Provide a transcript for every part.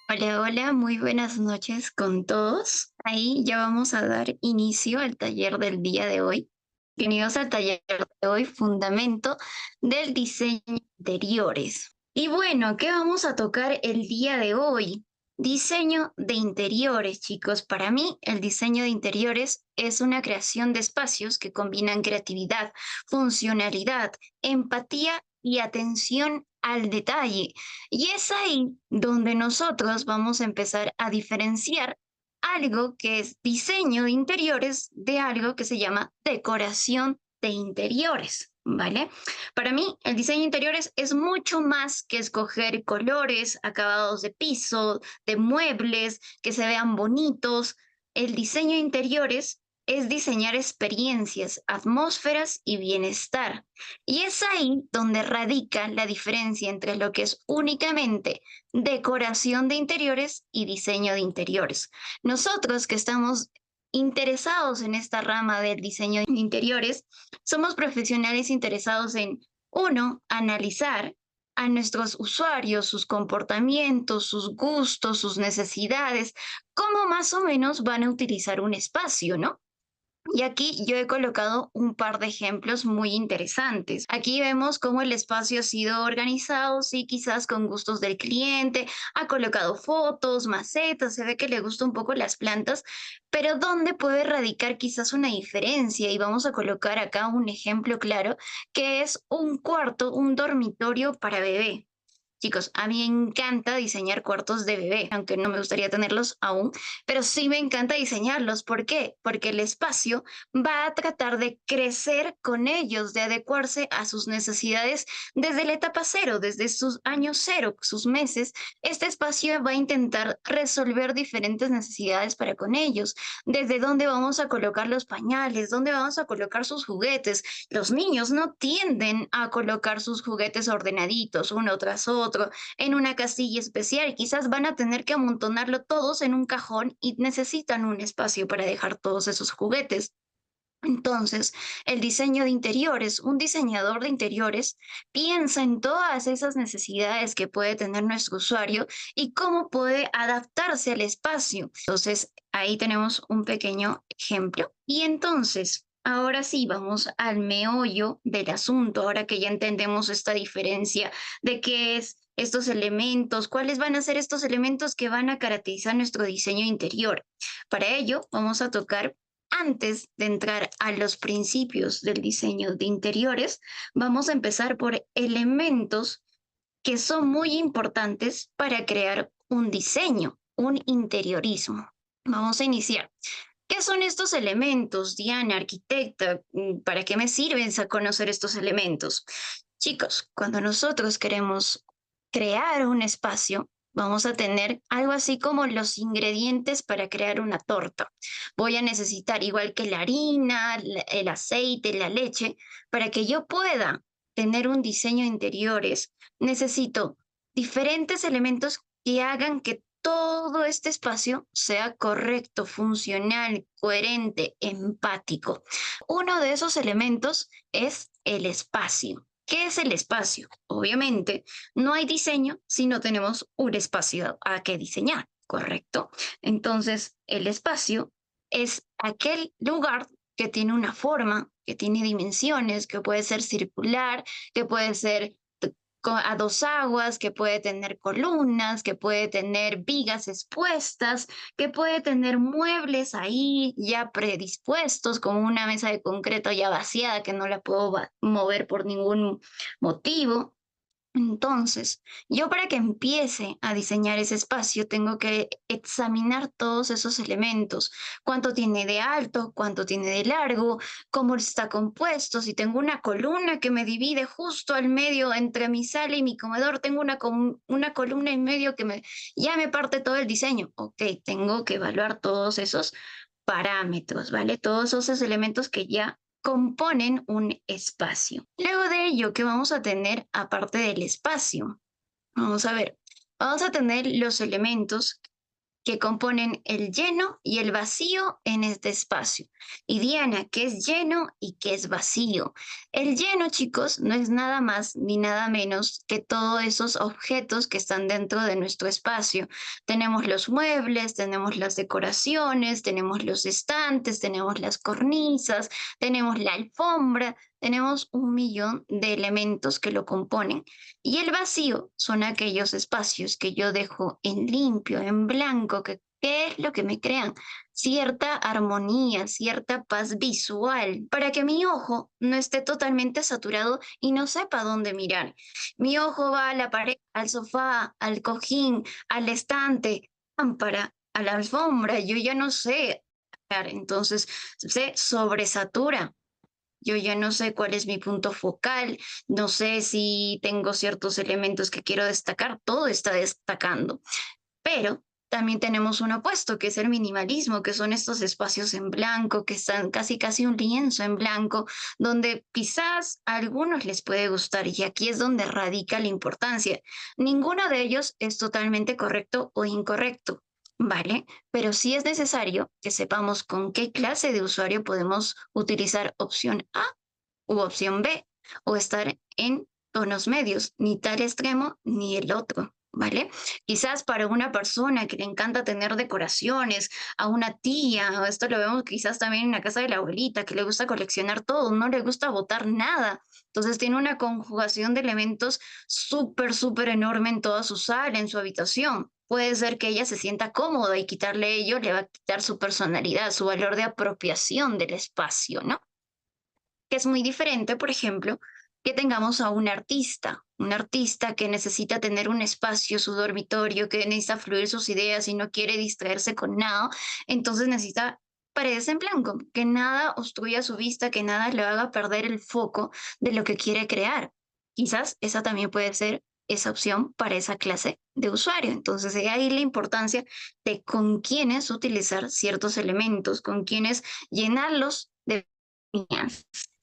Hola, hola, muy buenas noches con todos. Ahí ya vamos a dar inicio al taller del día de hoy. Bienvenidos al taller de hoy, Fundamento del Diseño de Interiores. Y bueno, ¿qué vamos a tocar el día de hoy? Diseño de interiores, chicos. Para mí, el diseño de interiores es una creación de espacios que combinan creatividad, funcionalidad, empatía y atención al detalle. Y es ahí donde nosotros vamos a empezar a diferenciar algo que es diseño de interiores de algo que se llama decoración de interiores, ¿vale? Para mí, el diseño de interiores es mucho más que escoger colores, acabados de piso, de muebles, que se vean bonitos. El diseño de interiores es diseñar experiencias, atmósferas y bienestar. Y es ahí donde radica la diferencia entre lo que es únicamente decoración de interiores y diseño de interiores. Nosotros que estamos interesados en esta rama del diseño de interiores, somos profesionales interesados en, uno, analizar a nuestros usuarios, sus comportamientos, sus gustos, sus necesidades, cómo más o menos van a utilizar un espacio, ¿no? Y aquí yo he colocado un par de ejemplos muy interesantes. Aquí vemos cómo el espacio ha sido organizado, sí, quizás con gustos del cliente, ha colocado fotos, macetas, se ve que le gustan un poco las plantas, pero ¿dónde puede radicar quizás una diferencia? Y vamos a colocar acá un ejemplo claro, que es un cuarto, un dormitorio para bebé. Chicos, a mí me encanta diseñar cuartos de bebé, aunque no me gustaría tenerlos aún, pero sí me encanta diseñarlos. ¿Por qué? Porque el espacio va a tratar de crecer con ellos, de adecuarse a sus necesidades desde la etapa cero, desde sus años cero, sus meses. Este espacio va a intentar resolver diferentes necesidades para con ellos. Desde dónde vamos a colocar los pañales, dónde vamos a colocar sus juguetes. Los niños no tienden a colocar sus juguetes ordenaditos uno tras otro en una casilla especial. Quizás van a tener que amontonarlo todos en un cajón y necesitan un espacio para dejar todos esos juguetes. Entonces, el diseño de interiores, un diseñador de interiores piensa en todas esas necesidades que puede tener nuestro usuario y cómo puede adaptarse al espacio. Entonces, ahí tenemos un pequeño ejemplo. Y entonces, ahora sí, vamos al meollo del asunto, ahora que ya entendemos esta diferencia de qué es estos elementos, cuáles van a ser estos elementos que van a caracterizar nuestro diseño interior. Para ello, vamos a tocar antes de entrar a los principios del diseño de interiores, vamos a empezar por elementos que son muy importantes para crear un diseño, un interiorismo. Vamos a iniciar. ¿Qué son estos elementos, Diana, arquitecta? ¿Para qué me sirven conocer estos elementos? Chicos, cuando nosotros queremos crear un espacio, vamos a tener algo así como los ingredientes para crear una torta. Voy a necesitar, igual que la harina, el aceite, la leche, para que yo pueda tener un diseño de interiores. Necesito diferentes elementos que hagan que todo este espacio sea correcto, funcional, coherente, empático. Uno de esos elementos es el espacio. ¿Qué es el espacio? Obviamente, no hay diseño si no tenemos un espacio a que diseñar, ¿correcto? Entonces, el espacio es aquel lugar que tiene una forma, que tiene dimensiones, que puede ser circular, que puede ser a dos aguas, que puede tener columnas, que puede tener vigas expuestas, que puede tener muebles ahí ya predispuestos, como una mesa de concreto ya vaciada que no la puedo mover por ningún motivo. Entonces, yo para que empiece a diseñar ese espacio tengo que examinar todos esos elementos, cuánto tiene de alto, cuánto tiene de largo, cómo está compuesto, si tengo una columna que me divide justo al medio entre mi sala y mi comedor, tengo una columna en medio que ya me parte todo el diseño. Ok, tengo que evaluar todos esos parámetros, ¿vale? Todos esos elementos que ya componen un espacio. Luego de ello, ¿qué vamos a tener aparte del espacio? Vamos a ver, vamos a tener los elementos que componen el lleno y el vacío en este espacio. Y Diana, ¿qué es lleno y qué es vacío? El lleno, chicos, no es nada más ni nada menos que todos esos objetos que están dentro de nuestro espacio. Tenemos los muebles, tenemos las decoraciones, tenemos los estantes, tenemos las cornisas, tenemos la alfombra, tenemos un millón de elementos que lo componen. Y el vacío son aquellos espacios que yo dejo en limpio, en blanco, que ¿qué es lo que me crean? Cierta armonía, cierta paz visual, para que mi ojo no esté totalmente saturado y no sepa dónde mirar. Mi ojo va a la pared, al sofá, al cojín, al estante, lámpara, a la alfombra, yo ya no sé. Entonces se sobresatura. Yo ya no sé cuál es mi punto focal, no sé si tengo ciertos elementos que quiero destacar, todo está destacando. Pero también tenemos un opuesto, que es el minimalismo, que son estos espacios en blanco, que están casi casi un lienzo en blanco, donde quizás a algunos les puede gustar, y aquí es donde radica la importancia. Ninguno de ellos es totalmente correcto o incorrecto, ¿vale? Pero sí es necesario que sepamos con qué clase de usuario podemos utilizar opción A u opción B, o estar en tonos medios, ni tal extremo ni el otro, ¿vale? Quizás para una persona que le encanta tener decoraciones, a una tía, o esto lo vemos quizás también en la casa de la abuelita, que le gusta coleccionar todo, no le gusta botar nada. Entonces tiene una conjugación de elementos súper, súper enorme en toda su sala, en su habitación. Puede ser que ella se sienta cómoda y quitarle ello le va a quitar su personalidad, su valor de apropiación del espacio, ¿no? Que es muy diferente, por ejemplo, que tengamos a un artista que necesita tener un espacio, su dormitorio, que necesita fluir sus ideas y no quiere distraerse con nada, entonces necesita paredes en blanco, que nada obstruya su vista, que nada le haga perder el foco de lo que quiere crear. Quizás esa también puede ser esa opción para esa clase de usuario. Entonces, ahí la importancia de con quiénes utilizar ciertos elementos, con quiénes llenarlos de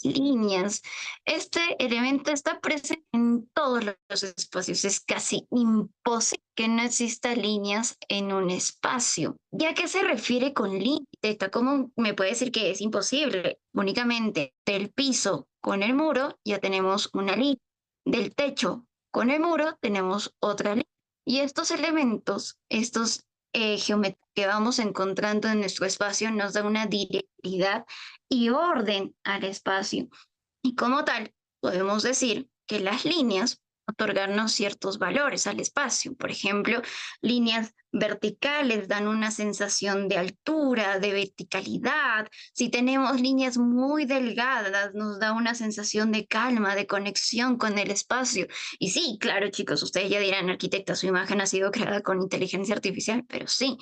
líneas. Este elemento está presente en todos los espacios. Es casi imposible que no exista líneas en un espacio. ¿Y a qué se refiere con límite? ¿Cómo me puede decir que es imposible? Únicamente del piso con el muro ya tenemos una línea. Del techo con el muro tenemos otra línea. Y estos elementos, estos geometrías que vamos encontrando en nuestro espacio nos da una directricidad y orden al espacio. Y como tal, podemos decir que las líneas otorgarnos ciertos valores al espacio. Por ejemplo, líneas verticales dan una sensación de altura, de verticalidad. Si tenemos líneas muy delgadas, nos da una sensación de calma, de conexión con el espacio. Y sí, claro, chicos, ustedes ya dirán, arquitecta, su imagen ha sido creada con inteligencia artificial, pero sí,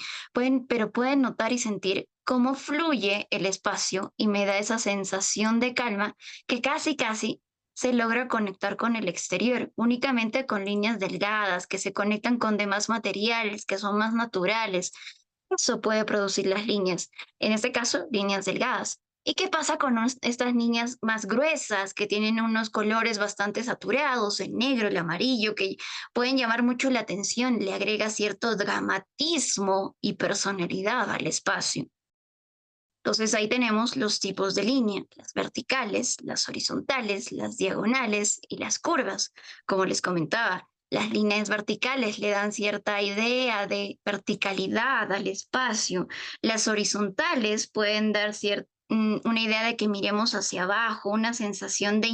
pero pueden notar y sentir cómo fluye el espacio y me da esa sensación de calma que casi, casi se logra conectar con el exterior, únicamente con líneas delgadas que se conectan con demás materiales que son más naturales. Eso puede producir las líneas, en este caso, líneas delgadas. ¿Y qué pasa con estas líneas más gruesas que tienen unos colores bastante saturados, el negro, el amarillo, que pueden llamar mucho la atención, le agrega cierto dramatismo y personalidad al espacio? Entonces ahí tenemos los tipos de línea, las verticales, las horizontales, las diagonales y las curvas. Como les comentaba, las líneas verticales le dan cierta idea de verticalidad al espacio. Las horizontales pueden dar una idea de que miremos hacia abajo, una sensación de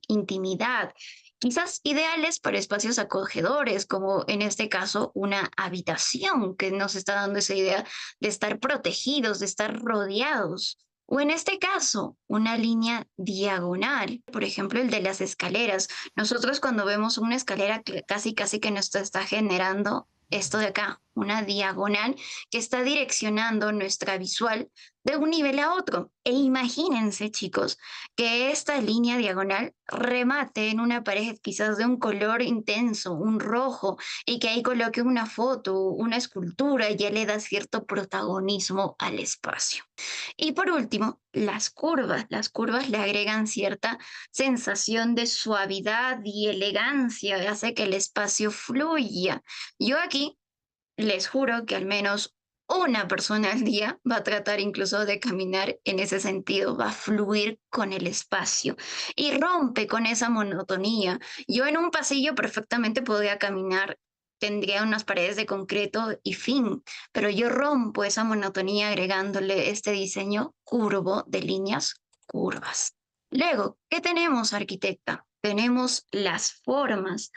intimidad. Quizás ideales para espacios acogedores, como en este caso una habitación que nos está dando esa idea de estar protegidos, de estar rodeados. O en este caso, una línea diagonal, por ejemplo, el de las escaleras. Nosotros cuando vemos una escalera casi casi que nos está generando esto de acá, una diagonal que está direccionando nuestra visual de un nivel a otro. E imagínense, chicos, que esta línea diagonal remate en una pared quizás de un color intenso, un rojo, y que ahí coloque una foto, una escultura, y ya le da cierto protagonismo al espacio. Y por último, las curvas. Las curvas le agregan cierta sensación de suavidad y elegancia, hace que el espacio fluya. Yo aquí les juro que al menos una persona al día va a tratar incluso de caminar en ese sentido, va a fluir con el espacio y rompe con esa monotonía. Yo en un pasillo perfectamente podría caminar, tendría unas paredes de concreto y fin, pero yo rompo esa monotonía agregándole este diseño curvo de líneas curvas. Luego, ¿qué tenemos, arquitecta? Tenemos las formas.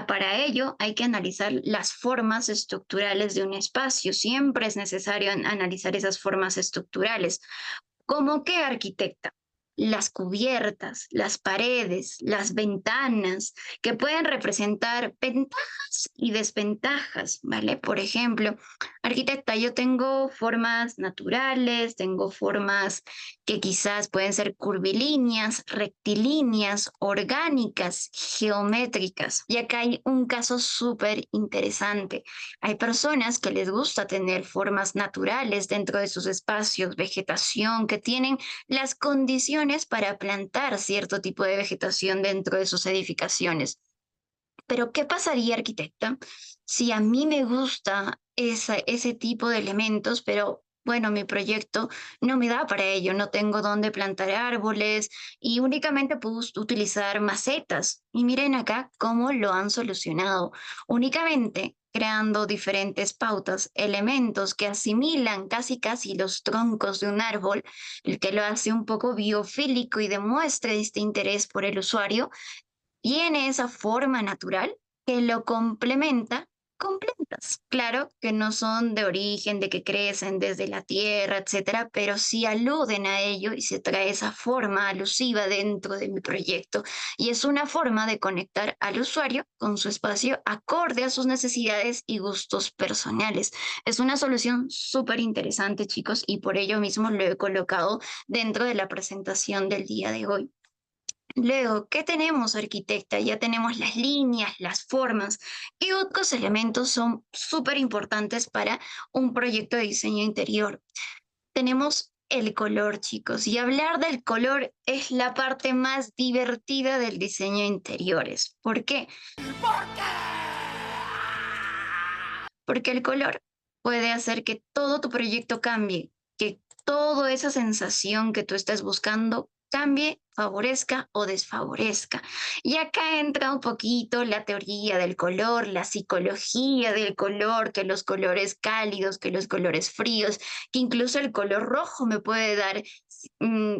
Para ello hay que analizar las formas estructurales de un espacio. Siempre es necesario analizar esas formas estructurales. ¿Cómo qué, arquitecta? Las cubiertas, las paredes, las ventanas, que pueden representar ventajas y desventajas, ¿vale? Por ejemplo, arquitecta, yo tengo formas naturales, tengo formas que quizás pueden ser curvilíneas, rectilíneas, orgánicas, geométricas. Y acá hay un caso súper interesante. Hay personas que les gusta tener formas naturales dentro de sus espacios, vegetación, que tienen las condiciones para plantar cierto tipo de vegetación dentro de sus edificaciones. Pero, ¿qué pasaría, arquitecta, si a mí me gusta ese tipo de elementos, pero bueno, mi proyecto no me da para ello, no tengo dónde plantar árboles y únicamente puedo utilizar macetas? Y miren acá cómo lo han solucionado, únicamente creando diferentes pautas, elementos que asimilan casi casi los troncos de un árbol, el que lo hace un poco biofílico y demuestra este interés por el usuario, tiene esa forma natural que lo complementa con plantas. Claro que no son de origen, de que crecen desde la tierra, etcétera, pero sí aluden a ello y se trae esa forma alusiva dentro de mi proyecto. Y es una forma de conectar al usuario con su espacio acorde a sus necesidades y gustos personales. Es una solución súper interesante, chicos, y por ello mismo lo he colocado dentro de la presentación del día de hoy. Luego, ¿qué tenemos, arquitecta? Ya tenemos las líneas, las formas. ¿Qué otros elementos son súper importantes para un proyecto de diseño interior? Tenemos el color, chicos, y hablar del color es la parte más divertida del diseño de interiores. ¿Por qué? Porque el color puede hacer que todo tu proyecto cambie, que toda esa sensación que tú estás buscando cambie, favorezca o desfavorezca. Y acá entra un poquito la teoría del color, la psicología del color, que los colores cálidos, que los colores fríos, que incluso el color rojo me puede dar mm,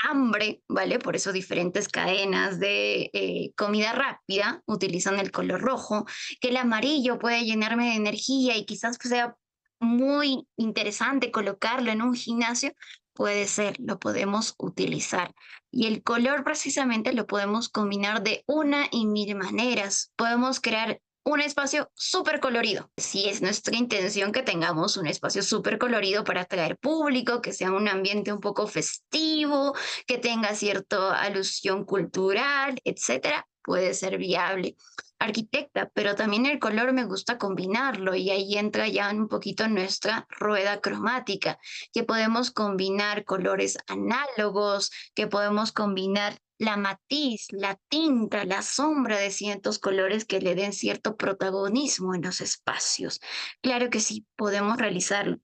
hambre, ¿vale? Por eso diferentes cadenas de comida rápida utilizan el color rojo, que el amarillo puede llenarme de energía y quizás sea muy interesante colocarlo en un gimnasio, puede ser, lo podemos utilizar. Y el color precisamente lo podemos combinar de una y mil maneras. Podemos crear un espacio súper colorido. Si es nuestra intención que tengamos un espacio súper colorido para atraer público, que sea un ambiente un poco festivo, que tenga cierta alusión cultural, etcétera, puede ser viable. Arquitecta, pero también el color me gusta combinarlo y ahí entra ya un poquito nuestra rueda cromática, que podemos combinar colores análogos, que podemos combinar la matiz, la tinta, la sombra de ciertos colores que le den cierto protagonismo en los espacios. Claro que sí, podemos realizarlo,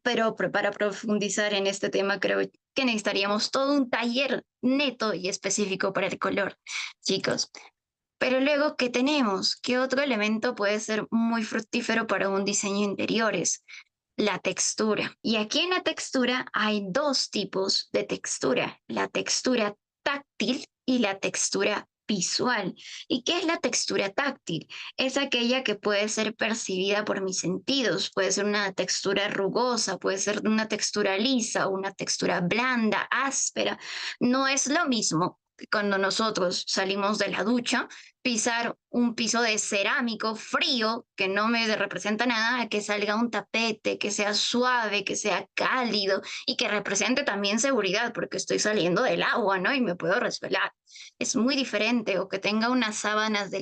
pero para profundizar en este tema creo que necesitaríamos todo un taller neto y específico para el color, chicos. Pero luego, ¿qué tenemos? ¿Qué otro elemento puede ser muy fructífero para un diseño de interiores? La textura. Y aquí en la textura hay dos tipos de textura, la textura táctil y la textura visual. ¿Y qué es la textura táctil? Es aquella que puede ser percibida por mis sentidos. Puede ser una textura rugosa, puede ser una textura lisa, una textura blanda, áspera. No es lo mismo que cuando nosotros salimos de la ducha, pisar un piso de cerámico frío que no me representa nada, a que salga un tapete, que sea suave, que sea cálido y que represente también seguridad, porque estoy saliendo del agua, ¿no? Y me puedo resbalar. Es muy diferente, o que tenga unas sábanas de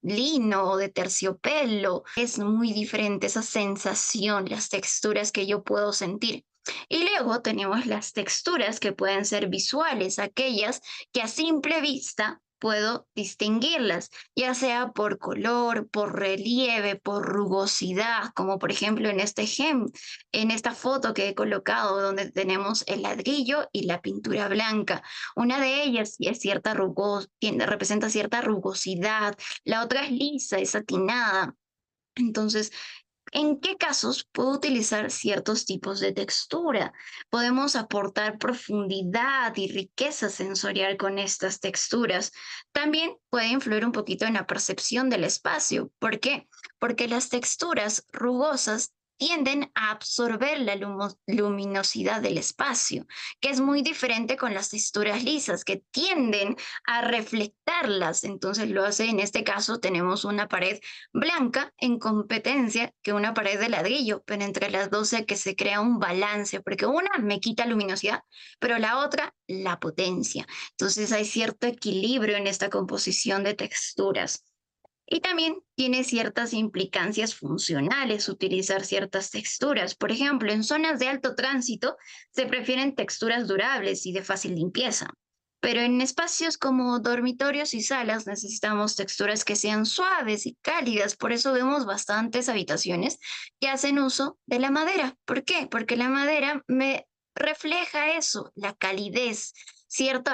lino o de terciopelo. Es muy diferente esa sensación, las texturas que yo puedo sentir. Y luego tenemos las texturas que pueden ser visuales, aquellas que a simple vista puedo distinguirlas, ya sea por color, por relieve, por rugosidad, como por ejemplo en esta foto que he colocado donde tenemos el ladrillo y la pintura blanca. Una de ellas es representa cierta rugosidad, la otra es lisa, es satinada. Entonces, ¿en qué casos puedo utilizar ciertos tipos de textura? Podemos aportar profundidad y riqueza sensorial con estas texturas. También puede influir un poquito en la percepción del espacio. ¿Por qué? Porque las texturas rugosas tienden a absorber la luminosidad del espacio, que es muy diferente con las texturas lisas, que tienden a reflectarlas. Entonces lo hace, en este caso, tenemos una pared blanca en competencia que una pared de ladrillo, pero entre las dos sé que se crea un balance, porque una me quita luminosidad, pero la otra la potencia. Entonces hay cierto equilibrio en esta composición de texturas. Y también tiene ciertas implicancias funcionales utilizar ciertas texturas. Por ejemplo, en zonas de alto tránsito se prefieren texturas durables y de fácil limpieza. Pero en espacios como dormitorios y salas necesitamos texturas que sean suaves y cálidas. Por eso vemos bastantes habitaciones que hacen uso de la madera. ¿Por qué? Porque la madera me refleja eso, la calidez, cierto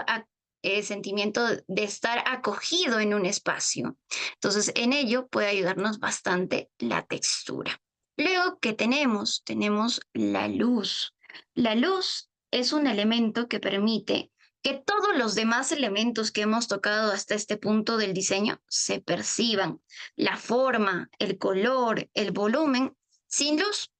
sentimiento de estar acogido en un espacio. Entonces, en ello puede ayudarnos bastante la textura. Luego, ¿qué tenemos? Tenemos la luz. La luz es un elemento que permite que todos los demás elementos que hemos tocado hasta este punto del diseño se perciban. La forma, el color, el volumen. Sin luz,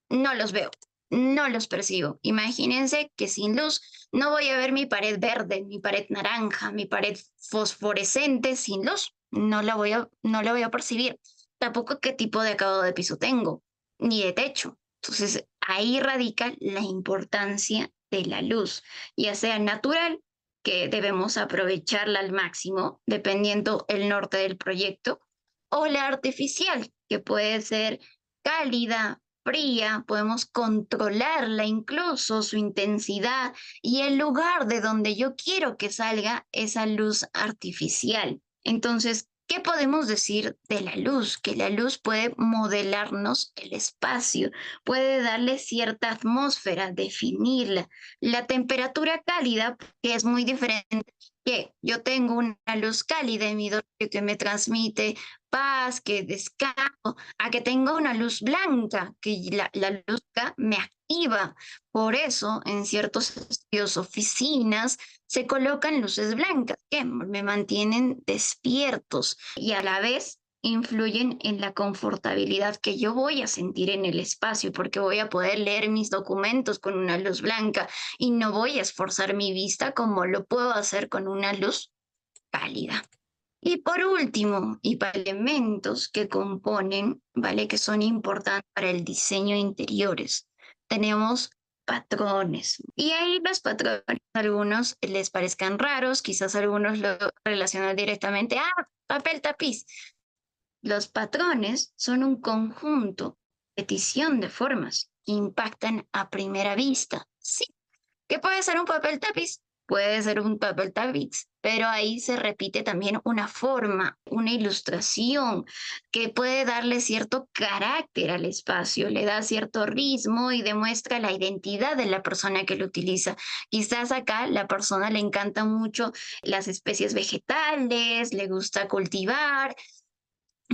no los veo, no los percibo. Imagínense que sin luz no voy a ver mi pared verde, mi pared naranja, mi pared fosforescente sin luz. No la voy a percibir. Tampoco qué tipo de acabado de piso tengo, ni de techo. Entonces, ahí radica la importancia de la luz, ya sea natural, que debemos aprovecharla al máximo, dependiendo el norte del proyecto, o la artificial, que puede ser cálida, fría, podemos controlarla incluso, su intensidad y el lugar de donde yo quiero que salga esa luz artificial. Entonces, ¿qué podemos decir de la luz? Que la luz puede modelarnos el espacio, puede darle cierta atmósfera, definirla. La temperatura cálida, que es muy diferente, que yo tengo una luz cálida en mi dormitorio que me transmite paz, que descanso, a que tenga una luz blanca, que la luz blanca me activa. Por eso, en ciertos estudios, oficinas, se colocan luces blancas que me mantienen despiertos y a la vez influyen en la confortabilidad que yo voy a sentir en el espacio, porque voy a poder leer mis documentos con una luz blanca y no voy a esforzar mi vista como lo puedo hacer con una luz cálida. Y por último, y para elementos que componen, ¿vale? Que son importantes para el diseño de interiores, tenemos patrones. Y ahí los patrones, algunos les parezcan raros, quizás algunos lo relacionan directamente a papel tapiz. Los patrones son un conjunto, petición de formas que impactan a primera vista. Sí, ¿qué puede ser un papel tapiz? Puede ser un papel tapiz, pero ahí se repite también una forma, una ilustración que puede darle cierto carácter al espacio, le da cierto ritmo y demuestra la identidad de la persona que lo utiliza. Quizás acá la persona le encantan mucho las especies vegetales, le gusta cultivar.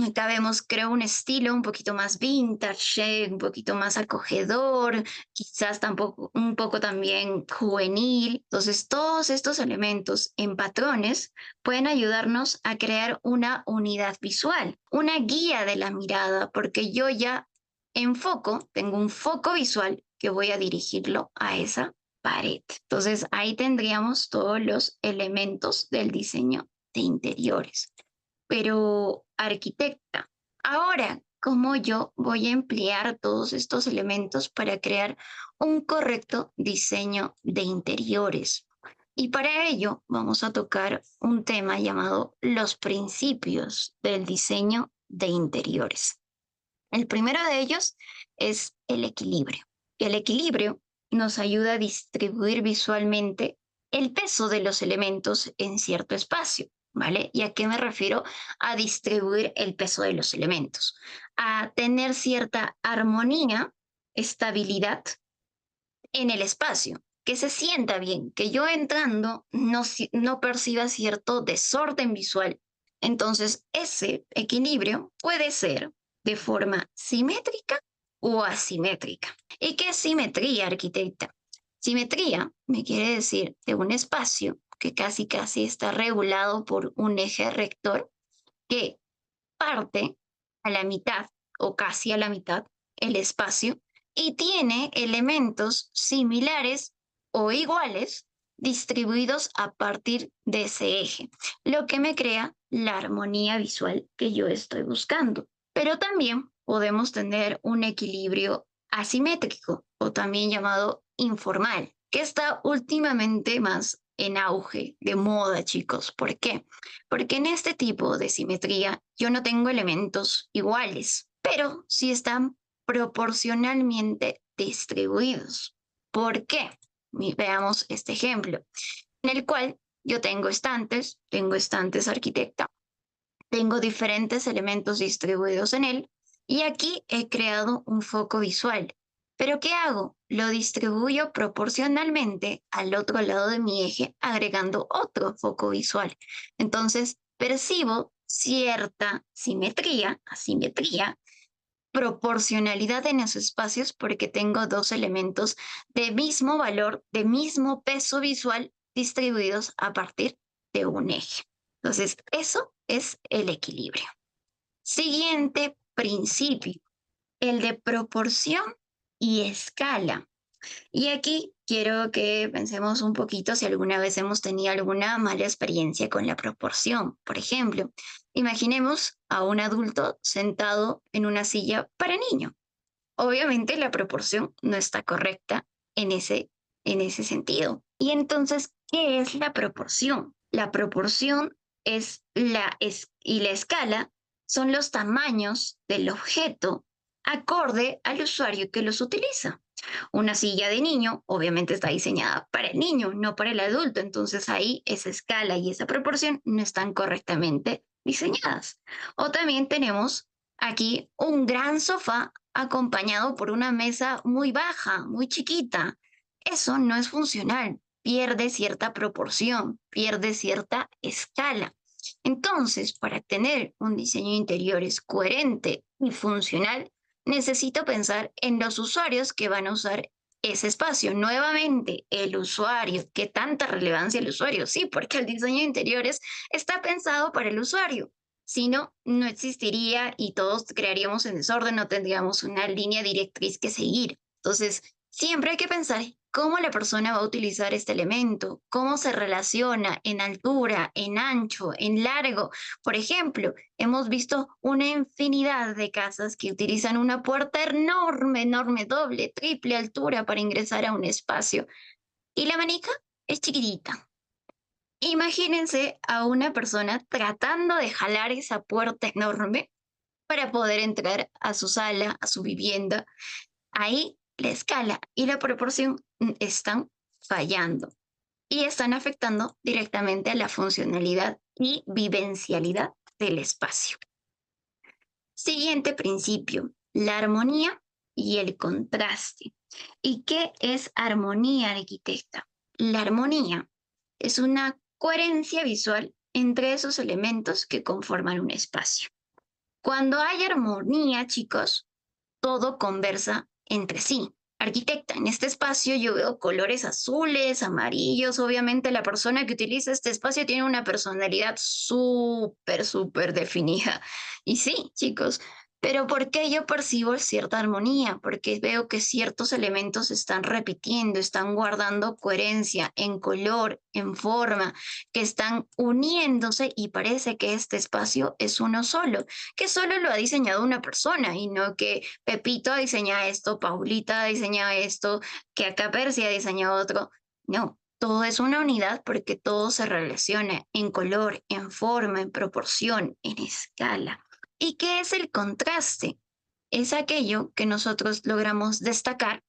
Acá vemos, creo, un estilo un poquito más vintage, un poquito más acogedor, quizás tampoco, un poco también juvenil. Entonces, todos estos elementos en patrones pueden ayudarnos a crear una unidad visual, una guía de la mirada, porque yo ya tengo un foco visual que voy a dirigirlo a esa pared. Entonces, ahí tendríamos todos los elementos del diseño de interiores. Pero, arquitecta, ahora, ¿cómo yo voy a emplear todos estos elementos para crear un correcto diseño de interiores? Y para ello vamos a tocar un tema llamado los principios del diseño de interiores. El primero de ellos es el equilibrio. El equilibrio nos ayuda a distribuir visualmente el peso de los elementos en cierto espacio. ¿vale? ¿Y a qué me refiero? A distribuir el peso de los elementos, a tener cierta armonía, estabilidad en el espacio, que se sienta bien, que yo entrando no perciba cierto desorden visual. Entonces, ese equilibrio puede ser de forma simétrica o asimétrica. ¿Y qué es simetría, arquitecta? Simetría me quiere decir de un espacio que casi casi está regulado por un eje rector que parte a la mitad o casi a la mitad el espacio y tiene elementos similares o iguales distribuidos a partir de ese eje, lo que me crea la armonía visual que yo estoy buscando. Pero también podemos tener un equilibrio asimétrico o también llamado informal, que está últimamente más en auge, de moda, chicos. ¿Por qué? Porque en este tipo de simetría yo no tengo elementos iguales, pero sí están proporcionalmente distribuidos. ¿Por qué? Veamos este ejemplo, en el cual yo tengo estantes arquitecta, tengo diferentes elementos distribuidos en él y aquí he creado un foco visual. ¿Pero qué hago? Lo distribuyo proporcionalmente al otro lado de mi eje agregando otro foco visual. Entonces percibo cierta simetría, asimetría, proporcionalidad en esos espacios porque tengo dos elementos de mismo valor, de mismo peso visual distribuidos a partir de un eje. Entonces, eso es el equilibrio. Siguiente principio, el de proporción y escala. Y aquí quiero que pensemos un poquito si alguna vez hemos tenido alguna mala experiencia con la proporción. Por ejemplo, imaginemos a un adulto sentado en una silla para niño. Obviamente la proporción no está correcta en ese sentido. Y entonces, ¿qué es la proporción? La proporción y la escala son los tamaños del objeto acorde al usuario que los utiliza. Una silla de niño obviamente está diseñada para el niño, no para el adulto. Entonces ahí esa escala y esa proporción no están correctamente diseñadas. O también tenemos aquí un gran sofá acompañado por una mesa muy baja, muy chiquita. Eso no es funcional, pierde cierta proporción, pierde cierta escala. Entonces, para tener un diseño de interiores coherente y funcional, necesito pensar en los usuarios que van a usar ese espacio. Nuevamente, el usuario. ¿Qué tanta relevancia el usuario? Sí, porque el diseño de interiores está pensado para el usuario. Si no, no existiría y todos crearíamos en desorden, no tendríamos una línea directriz que seguir. Entonces, siempre hay que pensar cómo la persona va a utilizar este elemento, cómo se relaciona en altura, en ancho, en largo. Por ejemplo, hemos visto una infinidad de casas que utilizan una puerta enorme, enorme, doble, triple altura para ingresar a un espacio. Y la manica es chiquitita. Imagínense a una persona tratando de jalar esa puerta enorme para poder entrar a su sala, a su vivienda. Ahí la escala y la proporción están fallando y están afectando directamente a la funcionalidad y vivencialidad del espacio. Siguiente principio, la armonía y el contraste. ¿Y qué es armonía, arquitecta? La armonía es una coherencia visual entre esos elementos que conforman un espacio. Cuando hay armonía, chicos, todo conversa entre sí. Arquitecta, en este espacio yo veo colores azules, amarillos. Obviamente la persona que utiliza este espacio tiene una personalidad súper, súper definida. Y sí, chicos, pero ¿por qué yo percibo cierta armonía? Porque veo que ciertos elementos se están repitiendo, están guardando coherencia en color, en forma, que están uniéndose y parece que este espacio es uno solo, que solo lo ha diseñado una persona y no que Pepito diseña esto, Paulita diseña esto, que acá Percy ha diseñado otro. No, todo es una unidad porque todo se relaciona en color, en forma, en proporción, en escala. ¿Y qué es el contraste? Es aquello que nosotros logramos destacar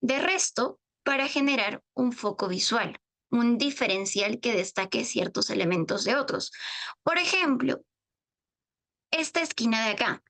de resto para generar un foco visual. un diferencial que destaque ciertos elementos de otros. Por ejemplo, esta esquina de acá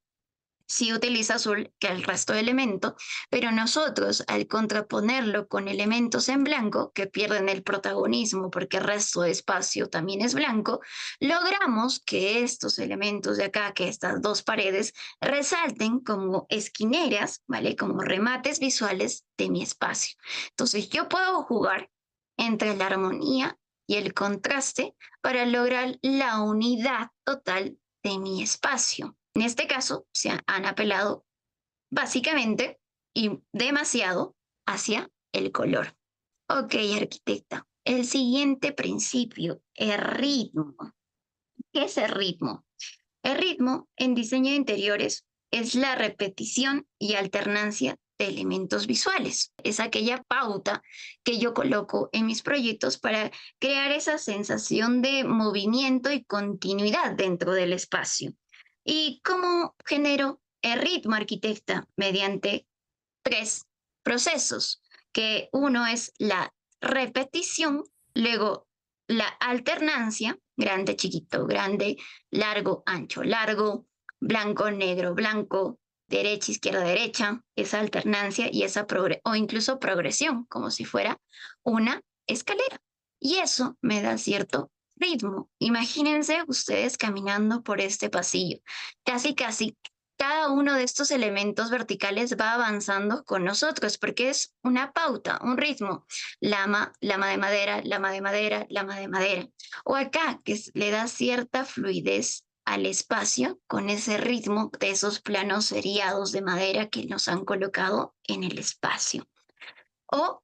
sí utiliza azul que el resto de elementos, pero nosotros al contraponerlo con elementos en blanco que pierden el protagonismo porque el resto de espacio también es blanco, logramos que estos elementos de acá, que estas dos paredes, resalten como esquineras, ¿vale? Como remates visuales de mi espacio. Entonces yo puedo jugar entre la armonía y el contraste para lograr la unidad total de mi espacio. En este caso, se han apelado básicamente y demasiado hacia el color. Ok, arquitecta. El siguiente principio, el ritmo. ¿Qué es el ritmo? El ritmo en diseño de interiores es la repetición y alternancia de elementos visuales. Es aquella pauta que yo coloco en mis proyectos para crear esa sensación de movimiento y continuidad dentro del espacio. ¿Y cómo genero el ritmo, arquitecta? Mediante tres procesos, que uno es la repetición, luego la alternancia, grande, chiquito, grande, largo, ancho, largo, blanco, negro, blanco, derecha, izquierda, derecha, esa alternancia y esa o incluso progresión, como si fuera una escalera. Y eso me da cierto ritmo. Imagínense ustedes caminando por este pasillo, casi, casi cada uno de estos elementos verticales va avanzando con nosotros porque es una pauta, un ritmo. Lama, lama de madera, lama de madera, lama de madera. O acá, que le da cierta fluidez al espacio con ese ritmo de esos planos seriados de madera que nos han colocado en el espacio. O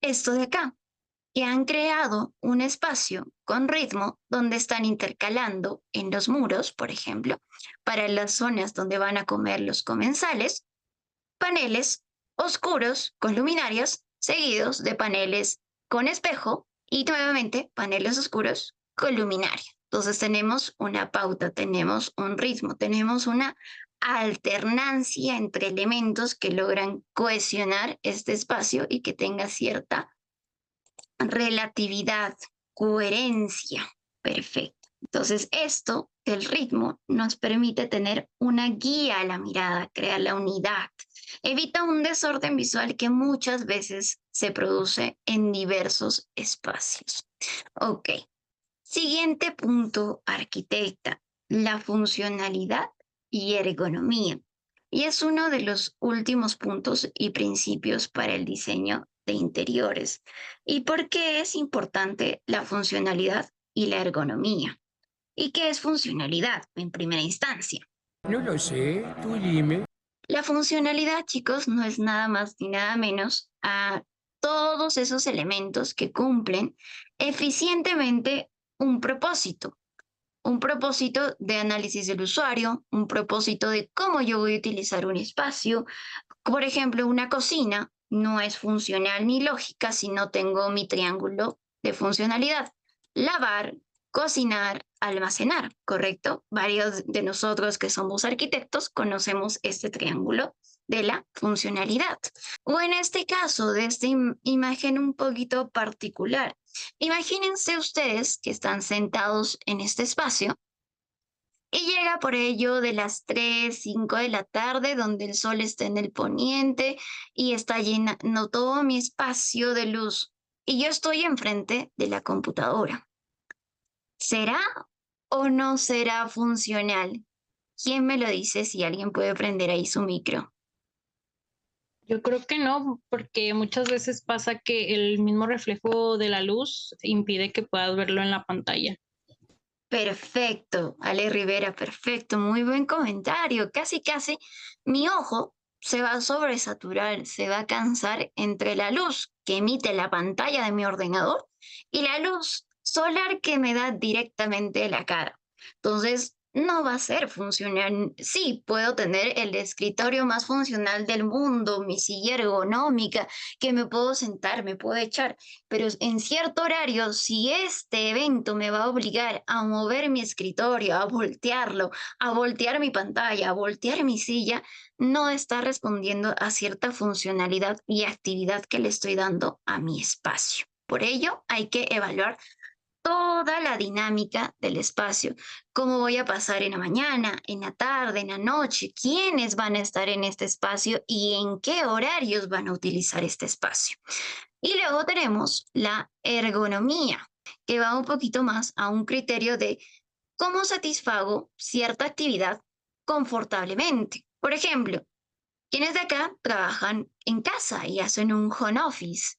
esto de acá, que han creado un espacio con ritmo donde están intercalando en los muros, por ejemplo, para las zonas donde van a comer los comensales, paneles oscuros con luminarias seguidos de paneles con espejo y nuevamente paneles oscuros con luminaria. Entonces tenemos una pauta, tenemos un ritmo, tenemos una alternancia entre elementos que logran cohesionar este espacio y que tenga cierta relatividad, coherencia. Perfecto. Entonces, esto del ritmo nos permite tener una guía a la mirada, crear la unidad. Evita un desorden visual que muchas veces se produce en diversos espacios. Ok. Siguiente punto, arquitecta, la funcionalidad y ergonomía. Y es uno de los últimos puntos y principios para el diseño de interiores. ¿Y por qué es importante la funcionalidad y la ergonomía? ¿Y qué es funcionalidad en primera instancia? No lo sé, tú dime. La funcionalidad, chicos, no es nada más ni nada menos a todos esos elementos que cumplen eficientemente un propósito de análisis del usuario, un propósito de cómo yo voy a utilizar un espacio. Por ejemplo, una cocina no es funcional ni lógica si no tengo mi triángulo de funcionalidad. Lavar, cocinar, almacenar, ¿correcto? Varios de nosotros que somos arquitectos conocemos este triángulo de la funcionalidad. O en este caso, de esta imagen un poquito particular, imagínense ustedes que están sentados en este espacio y llega por ello de las 3, 5 de la tarde, donde el sol está en el poniente y está llenando todo mi espacio de luz. Y yo estoy enfrente de la computadora. ¿Será o no será funcional? ¿Quién me lo dice si alguien puede prender ahí su micro? Yo creo que no, porque muchas veces pasa que el mismo reflejo de la luz impide que puedas verlo en la pantalla. Perfecto, Ale Rivera, perfecto, muy buen comentario. Casi, casi mi ojo se va a sobresaturar, se va a cansar entre la luz que emite la pantalla de mi ordenador y la luz solar que me da directamente la cara. Entonces, no va a ser funcional. Sí, puedo tener el escritorio más funcional del mundo, mi silla ergonómica, que me puedo sentar, me puedo echar, pero en cierto horario, si este evento me va a obligar a mover mi escritorio, a voltearlo, a voltear mi pantalla, a voltear mi silla, no está respondiendo a cierta funcionalidad y actividad que le estoy dando a mi espacio. Por ello, hay que evaluar toda la dinámica del espacio. ¿Cómo voy a pasar en la mañana, en la tarde, en la noche? ¿Quiénes van a estar en este espacio y en qué horarios van a utilizar este espacio? Y luego tenemos la ergonomía, que va un poquito más a un criterio de cómo satisfago cierta actividad confortablemente. Por ejemplo, quienes de acá trabajan en casa y hacen un home office,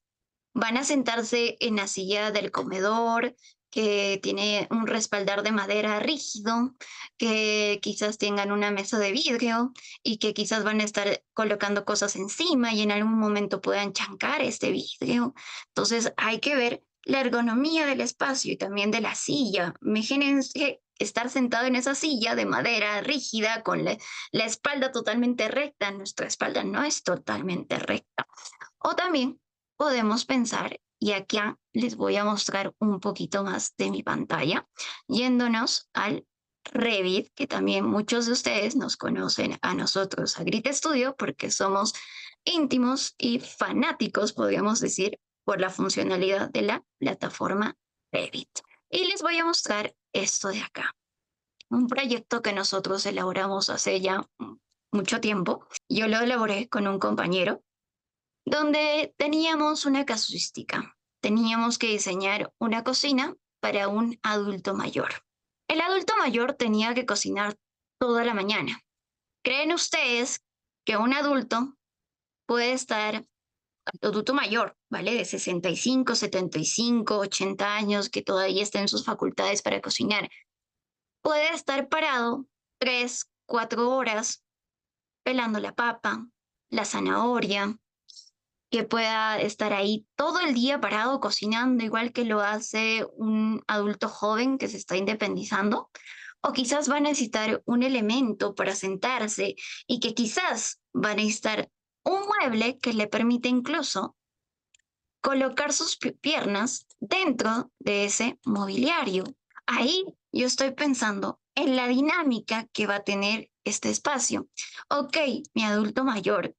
van a sentarse en la silla del comedor, que tiene un respaldar de madera rígido, que quizás tengan una mesa de vidrio y que quizás van a estar colocando cosas encima y en algún momento puedan chancar este vidrio. Entonces hay que ver la ergonomía del espacio y también de la silla. Imagínense estar sentado en esa silla de madera rígida con la espalda totalmente recta. Nuestra espalda no es totalmente recta. O también podemos pensar, y aquí les voy a mostrar un poquito más de mi pantalla, yéndonos al Revit, que también muchos de ustedes nos conocen a nosotros, a Grit Studio, porque somos íntimos y fanáticos, podríamos decir, por la funcionalidad de la plataforma Revit. Y les voy a mostrar esto de acá, un proyecto que nosotros elaboramos hace ya mucho tiempo. Yo lo elaboré con un compañero donde teníamos una casuística. Teníamos que diseñar una cocina para un adulto mayor. El adulto mayor tenía que cocinar toda la mañana. ¿Creen ustedes que un puede estar, adulto mayor, ¿vale? De 65, 75, 80 años, que todavía está en sus facultades para cocinar, puede estar parado 3, 4 horas pelando la papa, la zanahoria, que pueda estar ahí todo el día parado cocinando, igual que lo hace un adulto joven que se está independizando? O quizás va a necesitar un elemento para sentarse y que quizás va a necesitar un mueble que le permite incluso colocar sus piernas dentro de ese mobiliario. Ahí yo estoy pensando en la dinámica que va a tener este espacio. Ok, mi adulto mayor,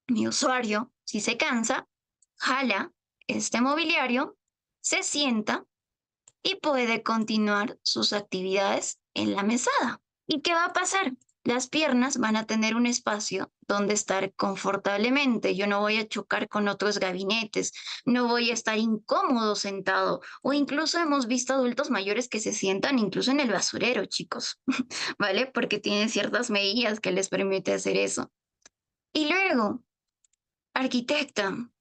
mi usuario, si se cansa, jala este mobiliario, se sienta y puede continuar sus actividades en la mesada. ¿Y qué va a pasar? Las piernas van a tener un espacio donde estar confortablemente. Yo no voy a chocar con otros gabinetes, no voy a estar incómodo sentado. O incluso hemos visto adultos mayores que se sientan incluso en el basurero, chicos, ¿vale? Porque tienen ciertas medidas que les permite hacer eso. Y luego, arquitecta,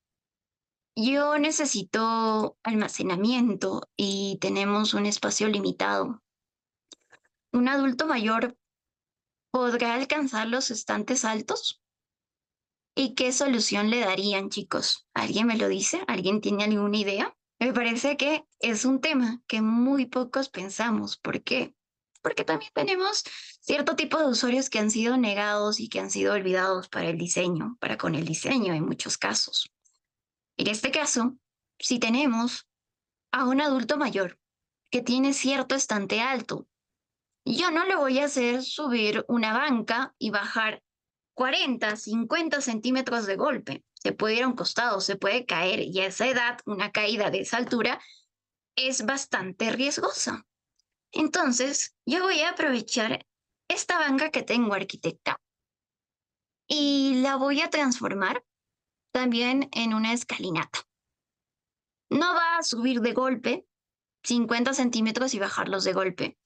yo necesito almacenamiento y tenemos un espacio limitado. ¿Un adulto mayor podrá alcanzar los estantes altos? ¿Y qué solución le darían, chicos? ¿Alguien me lo dice? ¿Alguien tiene alguna idea? Me parece que es un tema que muy pocos pensamos. ¿Por qué? Porque también tenemos cierto tipo de usuarios que han sido negados y que han sido olvidados para el diseño, para con el diseño en muchos casos. En este caso, si tenemos a un adulto mayor que tiene cierto estante alto, yo no le voy a hacer subir una banca y bajar 40, 50 centímetros de golpe. Se puede ir a un costado, se puede caer y a esa edad, una caída de esa altura es bastante riesgosa. Entonces, yo voy a aprovechar esta banca que tengo, arquitecta, y la voy a transformar también en una escalinata. No va a subir de golpe 50 centímetros y bajarlos de golpe.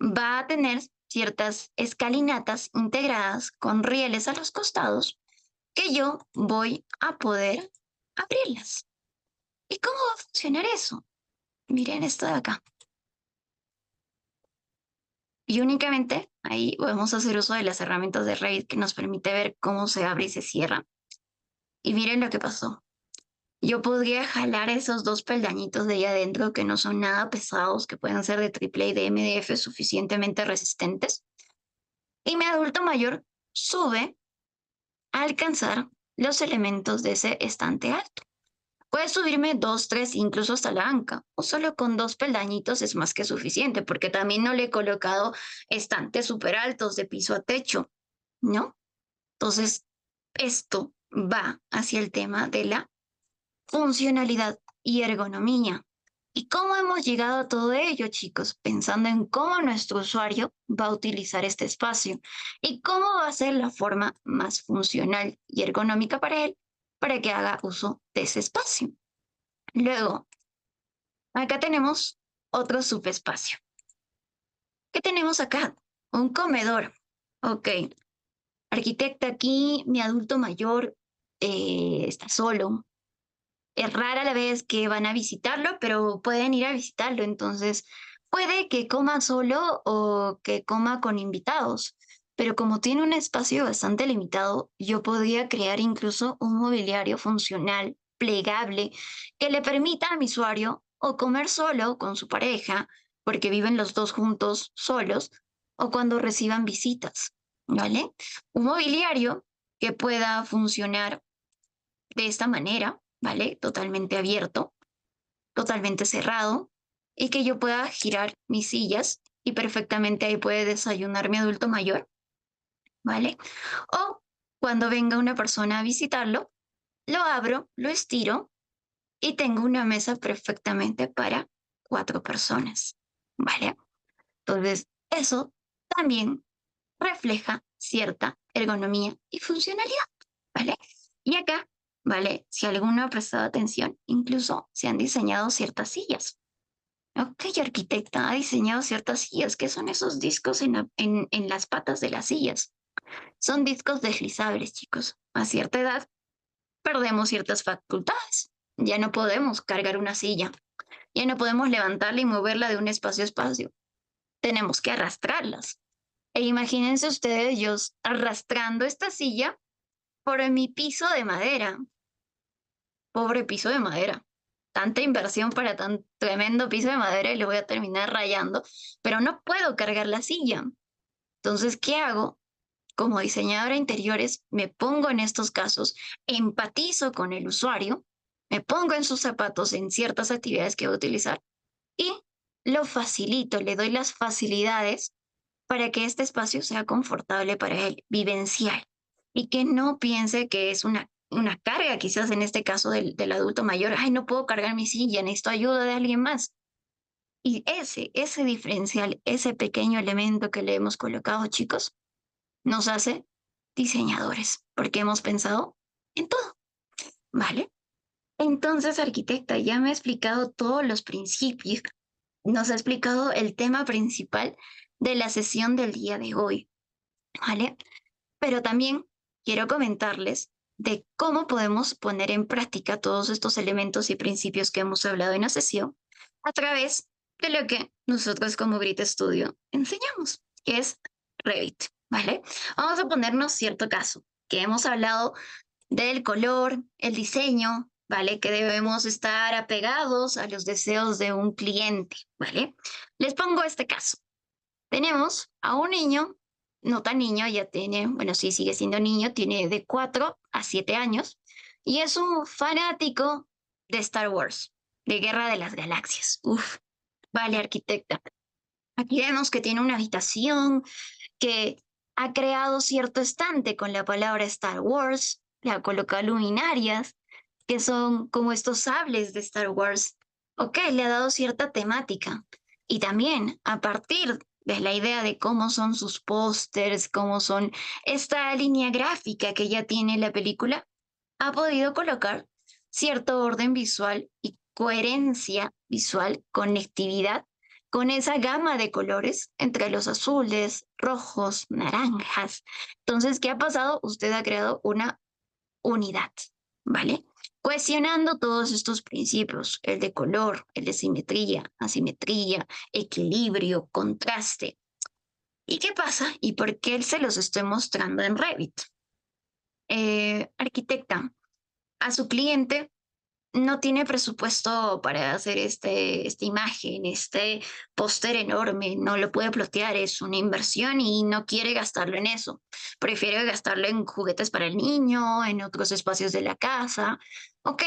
Va a tener ciertas escalinatas integradas con rieles a los costados que yo voy a poder abrirlas. ¿Y cómo va a funcionar eso? Miren esto de acá. Y únicamente ahí podemos hacer uso de las herramientas de Revit que nos permite ver cómo se abre y se cierra. Y miren lo que pasó. Yo podría jalar esos dos peldañitos de ahí adentro que no son nada pesados, que pueden ser de AAA y de MDF suficientemente resistentes. Y mi adulto mayor sube a alcanzar los elementos de ese estante alto. Puede subirme 2, 3, incluso hasta la banca. O solo con 2 peldañitos es más que suficiente, porque también no le he colocado estantes súper altos de piso a techo, ¿no? Entonces, esto va hacia el tema de la funcionalidad y ergonomía. ¿Y cómo hemos llegado a todo ello, chicos? Pensando en cómo nuestro usuario va a utilizar este espacio y cómo va a ser la forma más funcional y ergonómica para él para que haga uso de ese espacio. Luego, acá tenemos otro subespacio. ¿Qué tenemos acá? Un comedor. Ok. Arquitecta, aquí mi adulto mayor está solo. Es rara la vez que van a visitarlo, pero pueden ir a visitarlo. Entonces, puede que coma solo o que coma con invitados. Pero como tiene un espacio bastante limitado, yo podría crear incluso un mobiliario funcional, plegable, que le permita a mi usuario o comer solo con su pareja, porque viven los dos juntos solos, o cuando reciban visitas, ¿vale? Un mobiliario que pueda funcionar de esta manera, ¿vale? Totalmente abierto, totalmente cerrado, y que yo pueda girar mis sillas y perfectamente ahí puede desayunar mi adulto mayor, ¿vale? O cuando venga una persona a visitarlo, lo abro, lo estiro y tengo una mesa perfectamente para 4 personas, ¿vale? Entonces, eso también refleja cierta ergonomía y funcionalidad, ¿vale? Y acá, ¿vale? Si alguno ha prestado atención, incluso se han diseñado ciertas sillas. Ok, arquitecta, ha diseñado ciertas sillas. ¿Qué son esos discos en las patas de las sillas? Son discos deslizables, chicos. A cierta edad perdemos ciertas facultades. Ya no podemos cargar una silla. Ya no podemos levantarla y moverla de un espacio a espacio. Tenemos que arrastrarlas. E imagínense ustedes yo arrastrando esta silla por mi piso de madera. Pobre piso de madera. Tanta inversión para tan tremendo piso de madera y lo voy a terminar rayando, pero no puedo cargar la silla. Entonces, ¿qué hago? Como diseñadora de interiores, me pongo en estos casos, empatizo con el usuario, me pongo en sus zapatos en ciertas actividades que va a utilizar y lo facilito, le doy las facilidades para que este espacio sea confortable para él, vivencial, y que no piense que es una carga, quizás en este caso del adulto mayor, ay, no puedo cargar mi silla, necesito ayuda de alguien más. Y ese diferencial, ese pequeño elemento que le hemos colocado, chicos, nos hace diseñadores, porque hemos pensado en todo, ¿vale? Entonces, arquitecta, ya me ha explicado todos los principios, nos ha explicado el tema principal de la sesión del día de hoy, ¿vale? Pero también quiero comentarles de cómo podemos poner en práctica todos estos elementos y principios que hemos hablado en la sesión a través de lo que nosotros como Grit Studio enseñamos, que es Revit, ¿vale? Vamos a ponernos cierto caso, que hemos hablado del color, el diseño, ¿vale? Que debemos estar apegados a los deseos de un cliente, ¿vale? Les pongo este caso. Tenemos a un niño, no tan niño, ya tiene, bueno, sí, sigue siendo niño, tiene de 4 a 7 años, y es un fanático de Star Wars, de Guerra de las Galaxias. Uf, vale, arquitecta. Aquí vemos que tiene una habitación que ha creado cierto estante con la palabra Star Wars, le ha colocado luminarias, que son como estos sables de Star Wars. Ok, le ha dado cierta temática. Y también, a partir de la idea de cómo son sus pósters, cómo son esta línea gráfica que ya tiene la película, ha podido colocar cierto orden visual y coherencia visual, conectividad con esa gama de colores entre los azules, rojos, naranjas. Entonces, ¿qué ha pasado? Usted ha creado una unidad, ¿vale? Cuestionando todos estos principios, el de color, el de simetría, asimetría, equilibrio, contraste. ¿Y qué pasa? ¿Y por qué se los estoy mostrando en Revit? Arquitecta, a su cliente no tiene presupuesto para hacer esta imagen, este póster enorme, no lo puede plotear, es una inversión y no quiere gastarlo en eso. Prefiere gastarlo en juguetes para el niño, en otros espacios de la casa. Ok,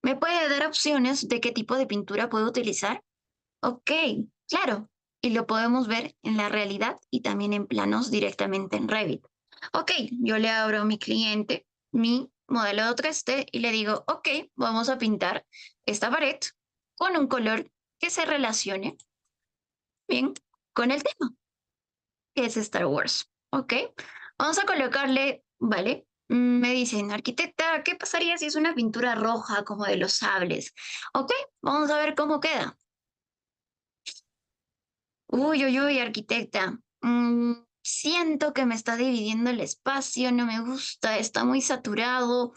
¿me puede dar opciones de qué tipo de pintura puedo utilizar? Ok, claro. Y lo podemos ver en la realidad y también en planos directamente en Revit. Ok, yo le abro a mi cliente mi modelo 3D y le digo, ok, vamos a pintar esta pared con un color que se relacione bien con el tema, que es Star Wars. Ok, vamos a colocarle, vale. Me dicen, arquitecta, ¿qué pasaría si es una pintura roja como de los sables? Ok, vamos a ver cómo queda. Uy, uy, uy, arquitecta. Siento que me está dividiendo el espacio, no me gusta, está muy saturado.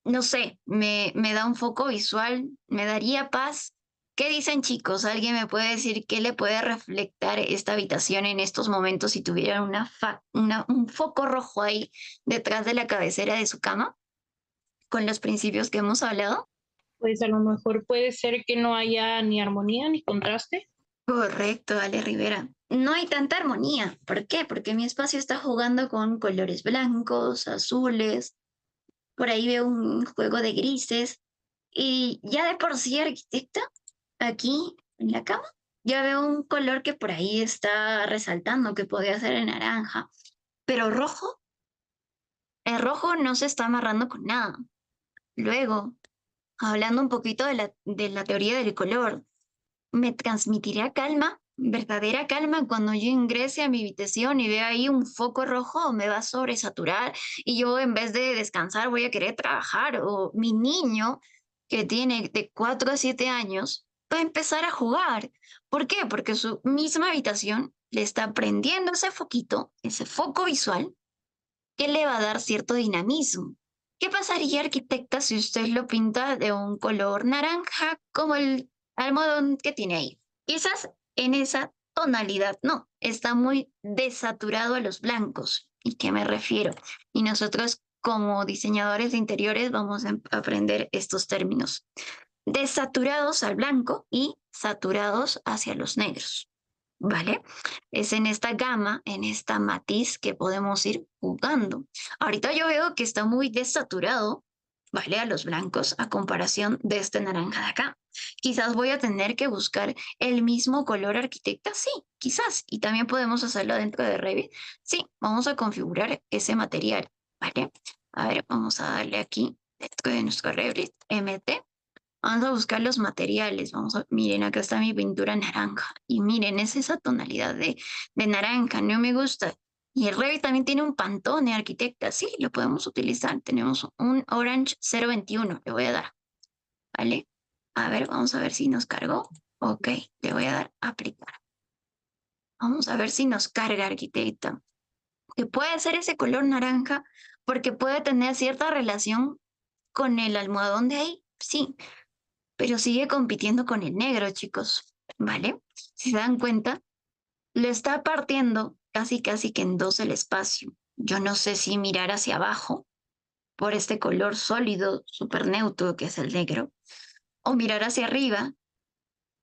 No sé, me da un foco visual, me daría paz. ¿Qué dicen, chicos? ¿Alguien me puede decir qué le puede reflectar esta habitación en estos momentos si tuviera un foco rojo ahí detrás de la cabecera de su cama? Con los principios que hemos hablado. Pues a lo mejor puede ser que no haya ni armonía ni contraste. Correcto, Ale Rivera. No hay tanta armonía. ¿Por qué? Porque mi espacio está jugando con colores blancos, azules, por ahí veo un juego de grises. Y ya de por sí, arquitecta, aquí en la cama, ya veo un color que por ahí está resaltando, que podría ser el naranja. Pero rojo, el rojo no se está amarrando con nada. Luego, hablando un poquito de la teoría del color, me transmitirá calma, verdadera calma, cuando yo ingrese a mi habitación y vea ahí un foco rojo, me va a sobresaturar y yo en vez de descansar voy a querer trabajar. O mi niño, que tiene de 4 a 7 años, va a empezar a jugar. ¿Por qué? Porque su misma habitación le está prendiendo ese foquito, ese foco visual, que le va a dar cierto dinamismo. ¿Qué pasaría, arquitecta, si usted lo pinta de un color naranja como el almohadón que tiene ahí? Quizás en esa tonalidad no, está muy desaturado a los blancos. ¿Y qué me refiero? Y nosotros como diseñadores de interiores vamos a aprender estos términos. Desaturados al blanco y saturados hacia los negros. ¿Vale? Es en esta gama, en esta matiz que podemos ir jugando. Ahorita yo veo que está muy desaturado, ¿vale? A los blancos a comparación de este naranja de acá. Quizás voy a tener que buscar el mismo color, arquitecta, sí, quizás. Y también podemos hacerlo dentro de Revit. Sí, vamos a configurar ese material, ¿vale? A ver, vamos a darle aquí dentro de nuestro Revit MT. Vamos a buscar los materiales. Miren, acá está mi pintura naranja. Y miren, es esa tonalidad de naranja, no me gusta. Y el Revit también tiene un Pantone, arquitecta. Sí, lo podemos utilizar. Tenemos un Orange 021. Le voy a dar. ¿Vale? A ver, vamos a ver si nos cargó. Ok, le voy a dar a aplicar. Vamos a ver si nos carga, arquitecta. Que puede ser ese color naranja porque puede tener cierta relación con el almohadón de ahí. Sí, pero sigue compitiendo con el negro, chicos, ¿vale? Si se dan cuenta, lo está partiendo casi casi que en dos el espacio. Yo no sé si mirar hacia abajo por este color sólido, súper neutro que es el negro, o mirar hacia arriba,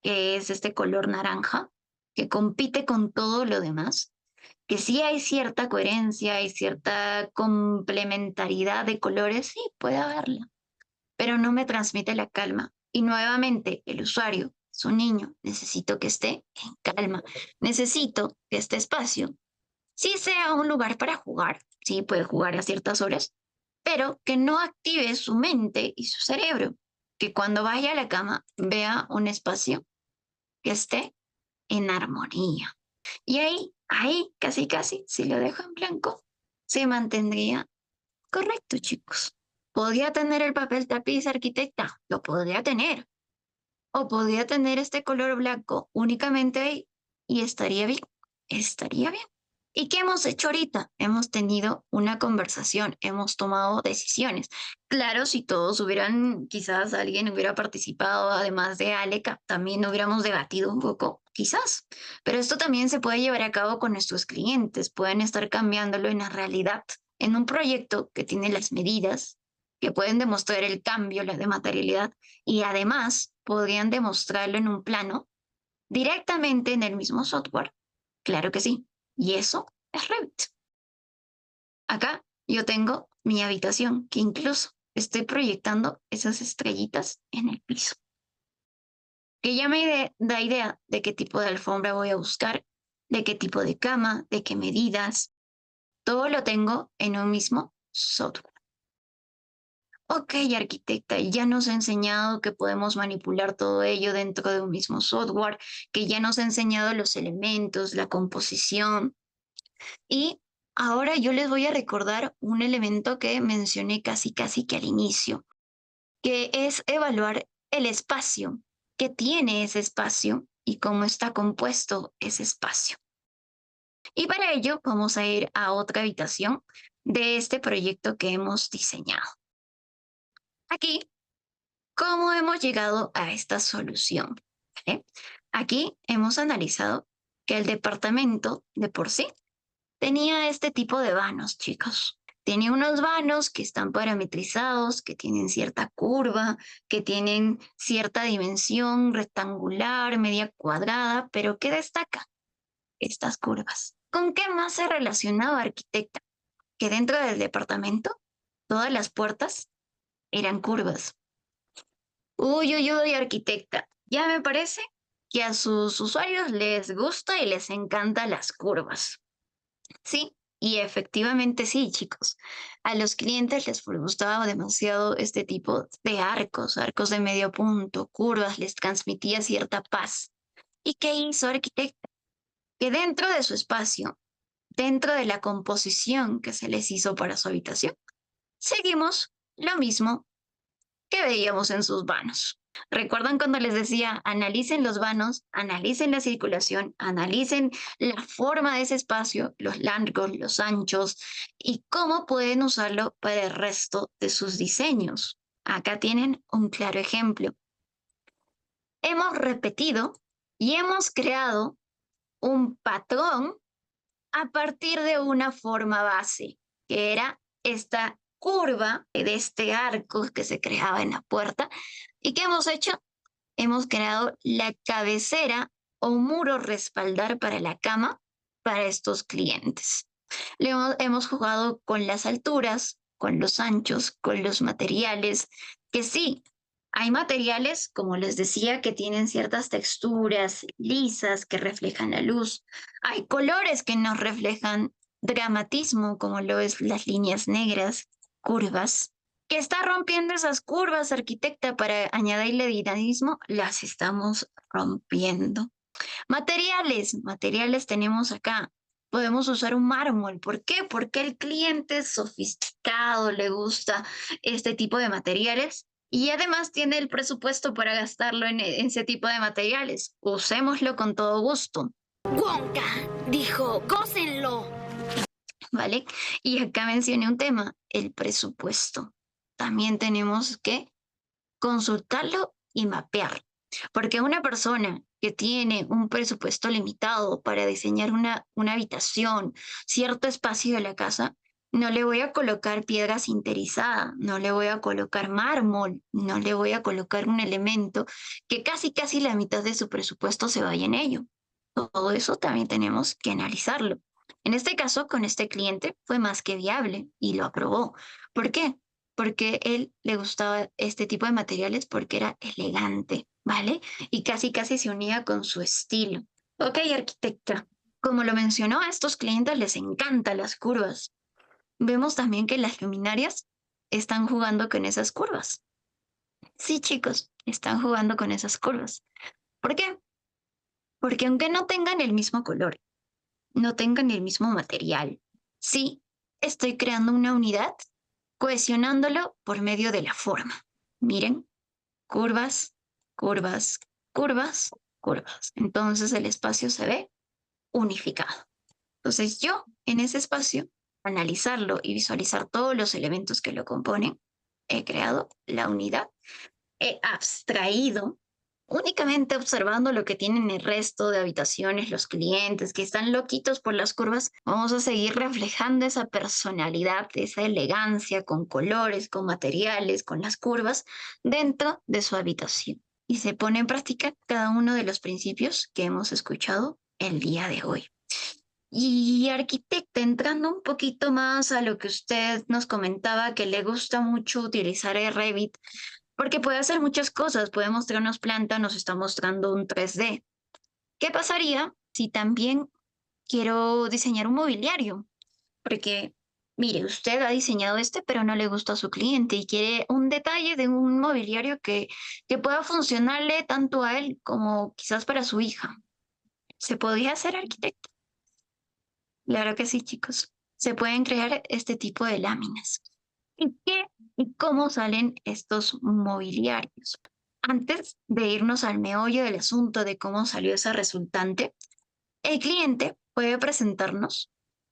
que es este color naranja, que compite con todo lo demás, que sí hay cierta coherencia, hay cierta complementariedad de colores, sí, puede haberla, pero no me transmite la calma. Y nuevamente, el usuario es un niño, necesito que esté en calma, necesito que este espacio sí sea un lugar para jugar, sí puede jugar a ciertas horas, pero que no active su mente y su cerebro, que cuando vaya a la cama vea un espacio que esté en armonía. Y ahí, casi, casi, si lo dejo en blanco, se mantendría correcto, chicos. ¿Podría tener el papel tapiz, arquitecta? Lo podría tener. O podría tener este color blanco únicamente ahí y estaría bien. Estaría bien. ¿Y qué hemos hecho ahorita? Hemos tenido una conversación, hemos tomado decisiones. Claro, si todos hubieran, quizás alguien hubiera participado, además de Aleca, también hubiéramos debatido un poco, quizás. Pero esto también se puede llevar a cabo con nuestros clientes, pueden estar cambiándolo en la realidad, en un proyecto que tiene las medidas, que pueden demostrar el cambio, la de materialidad, y además podrían demostrarlo en un plano directamente en el mismo software. Claro que sí. Y eso es Revit. Acá yo tengo mi habitación, que incluso estoy proyectando esas estrellitas en el piso. Que ya da idea de qué tipo de alfombra voy a buscar, de qué tipo de cama, de qué medidas. Todo lo tengo en un mismo software. Ok, arquitecta, ya nos ha enseñado que podemos manipular todo ello dentro de un mismo software, que ya nos ha enseñado los elementos, la composición. Y ahora yo les voy a recordar un elemento que mencioné casi casi que al inicio, que es evaluar el espacio, que tiene ese espacio y cómo está compuesto ese espacio. Y para ello vamos a ir a otra habitación de este proyecto que hemos diseñado. Aquí, ¿cómo hemos llegado a esta solución? ¿Vale? Aquí hemos analizado que el departamento de por sí tenía este tipo de vanos, chicos. Tenía unos vanos que están parametrizados, que tienen cierta curva, que tienen cierta dimensión rectangular, media cuadrada, pero ¿qué destaca? Estas curvas. ¿Con qué más se relacionaba, arquitecta? Que dentro del departamento todas las puertas eran curvas. Uy, uy, uy, arquitecta. Ya me parece que a sus usuarios les gusta y les encantan las curvas. Sí, y efectivamente sí, chicos. A los clientes les gustaba demasiado este tipo de arcos, arcos de medio punto, curvas, les transmitía cierta paz. ¿Y qué hizo, arquitecta? Que dentro de su espacio, dentro de la composición que se les hizo para su habitación, seguimos lo mismo que veíamos en sus vanos. ¿Recuerdan cuando les decía, analicen los vanos, analicen la circulación, analicen la forma de ese espacio, los largos, los anchos y cómo pueden usarlo para el resto de sus diseños? Acá tienen un claro ejemplo. Hemos repetido y hemos creado un patrón a partir de una forma base, que era esta curva de este arco que se creaba en la puerta. ¿Y qué hemos hecho? Hemos creado la cabecera o muro respaldar para la cama para estos clientes. Hemos jugado con las alturas, con los anchos, con los materiales, que sí, hay materiales, como les decía, que tienen ciertas texturas lisas que reflejan la luz. Hay colores que nos reflejan dramatismo, como lo es las líneas negras, curvas. ¿Que está rompiendo esas curvas, arquitecta, para añadirle dinamismo? Las estamos rompiendo. Materiales tenemos acá. Podemos usar un mármol. ¿Por qué? Porque el cliente es sofisticado, le gusta este tipo de materiales y además tiene el presupuesto para gastarlo en ese tipo de materiales. Usémoslo con todo gusto. Wonka dijo, gócenlo. ¿Vale? Y acá mencioné un tema, el presupuesto. También tenemos que consultarlo y mapear. Porque una persona que tiene un presupuesto limitado para diseñar una habitación, cierto espacio de la casa, no le voy a colocar piedra sinterizada, no le voy a colocar mármol, no le voy a colocar un elemento que casi la mitad de su presupuesto se vaya en ello. Todo eso también tenemos que analizarlo. En este caso, con este cliente fue más que viable y lo aprobó. ¿Por qué? Porque él le gustaba este tipo de materiales porque era elegante, ¿vale? Y casi se unía con su estilo. Ok, arquitecta. Como lo mencionó, a estos clientes les encantan las curvas. Vemos también que las luminarias están jugando con esas curvas. Sí, chicos, están jugando con esas curvas. ¿Por qué? Porque aunque no tengan el mismo color, no tengan el mismo material, sí, estoy creando una unidad cohesionándolo por medio de la forma. Miren, curvas, curvas, curvas, curvas. Entonces el espacio se ve unificado. Entonces yo, en ese espacio, analizarlo y visualizar todos los elementos que lo componen, he creado la unidad, he abstraído únicamente observando lo que tienen el resto de habitaciones, los clientes que están loquitos por las curvas, vamos a seguir reflejando esa personalidad, esa elegancia con colores, con materiales, con las curvas dentro de su habitación. Y se pone en práctica cada uno de los principios que hemos escuchado el día de hoy. Y arquitecta, entrando un poquito más a lo que usted nos comentaba, que le gusta mucho utilizar el Revit, porque puede hacer muchas cosas, puede mostrarnos planta, nos está mostrando un 3D. ¿Qué pasaría si también quiero diseñar un mobiliario? Porque Mire, usted ha diseñado este, pero no le gusta a su cliente y quiere un detalle de un mobiliario que pueda funcionarle tanto a él como quizás para su hija. ¿Se podría hacer, arquitecto? Claro que sí, chicos. Se pueden crear este tipo de láminas. ¿Y qué y cómo salen estos mobiliarios? Antes de irnos al meollo del asunto de cómo salió esa resultante, el cliente puede presentarnos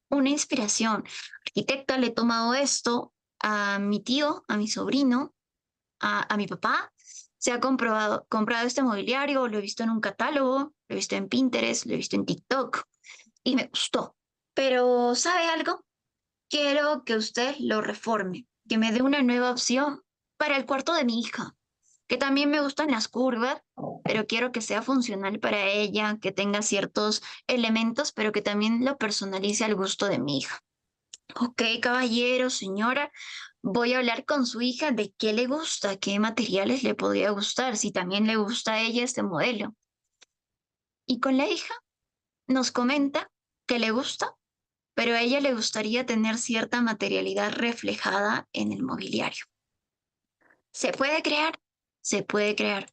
una inspiración. Arquitecta, le he tomado esto a mi tío, a mi sobrino, a mi papá. Se ha comprado este mobiliario, lo he visto en un catálogo, lo he visto en Pinterest, lo he visto en TikTok y me gustó. Pero, ¿sabe algo? Quiero que usted lo reforme, que me dé una nueva opción para el cuarto de mi hija, que también me gustan las curvas, pero quiero que sea funcional para ella, que tenga ciertos elementos, pero que también lo personalice al gusto de mi hija. Ok, caballero, señora, voy a hablar con su hija de qué le gusta, qué materiales le podría gustar, si también le gusta a ella este modelo. Y con la hija nos comenta que le gusta, pero a ella le gustaría tener cierta materialidad reflejada en el mobiliario. ¿Se puede crear? Se puede crear.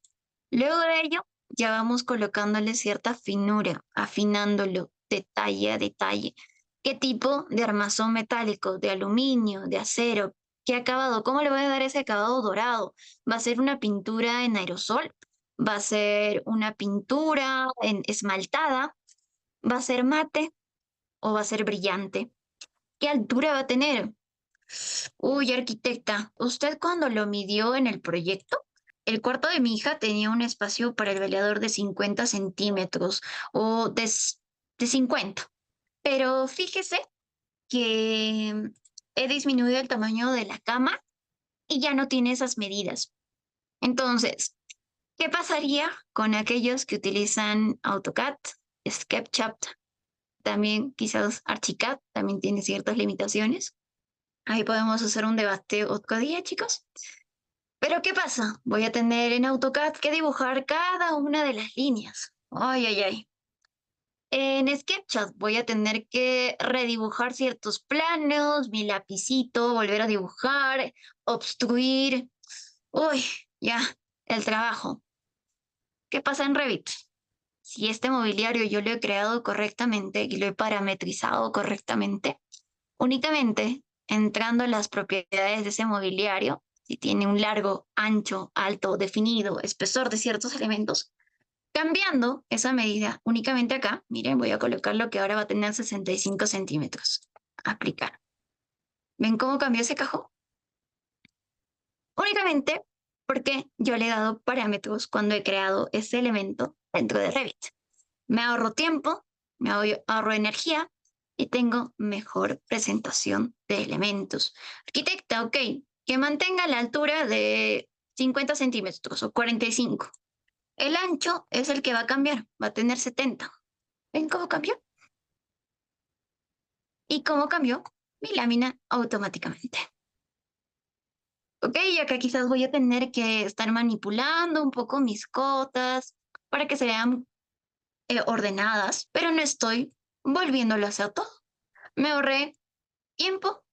Luego de ello, ya vamos colocándole cierta finura, afinándolo detalle a detalle. ¿Qué tipo de armazón metálico, de aluminio, de acero? ¿Qué acabado? ¿Cómo le voy a dar ese acabado dorado? ¿Va a ser una pintura en aerosol? ¿Va a ser una pintura en esmaltada? ¿Va a ser mate o va a ser brillante? ¿Qué altura va a tener? Uy, arquitecta, ¿usted cuando lo midió en el proyecto? El cuarto de mi hija tenía un espacio para el velador de 50 centímetros o de 50. Pero fíjese que he disminuido el tamaño de la cama y ya no tiene esas medidas. Entonces, ¿qué pasaría con aquellos que utilizan AutoCAD, SketchUp, también quizás Archicad, también tiene ciertas limitaciones? Ahí podemos hacer un debate otro día, chicos. Pero ¿qué pasa? Voy a tener en AutoCAD que dibujar cada una de las líneas. Ay, ay, ay. En SketchUp voy a tener que redibujar ciertos planos, mi lapicito, volver a dibujar, obstruir. Uy, ya, el trabajo. ¿Qué pasa en Revit? Si este mobiliario yo lo he creado correctamente y lo he parametrizado correctamente, únicamente entrando en las propiedades de ese mobiliario, si tiene un largo, ancho, alto, definido, espesor de ciertos elementos, cambiando esa medida únicamente acá, miren, voy a colocar lo que ahora va a tener 65 centímetros. Aplicar. ¿Ven cómo cambió ese cajón? Únicamente porque yo le he dado parámetros cuando he creado ese elemento dentro de Revit. Me ahorro tiempo, me ahorro energía y tengo mejor presentación de elementos. Arquitecta, ok, que mantenga la altura de 50 centímetros o 45. El ancho es el que va a cambiar, va a tener 70. ¿Ven cómo cambió? ¿Y cómo cambió? Mi lámina automáticamente. Ok, acá quizás voy a tener que estar manipulando un poco mis cotas para que se vean ordenadas, pero no estoy volviéndolo a hacer todo. Me ahorré tiempo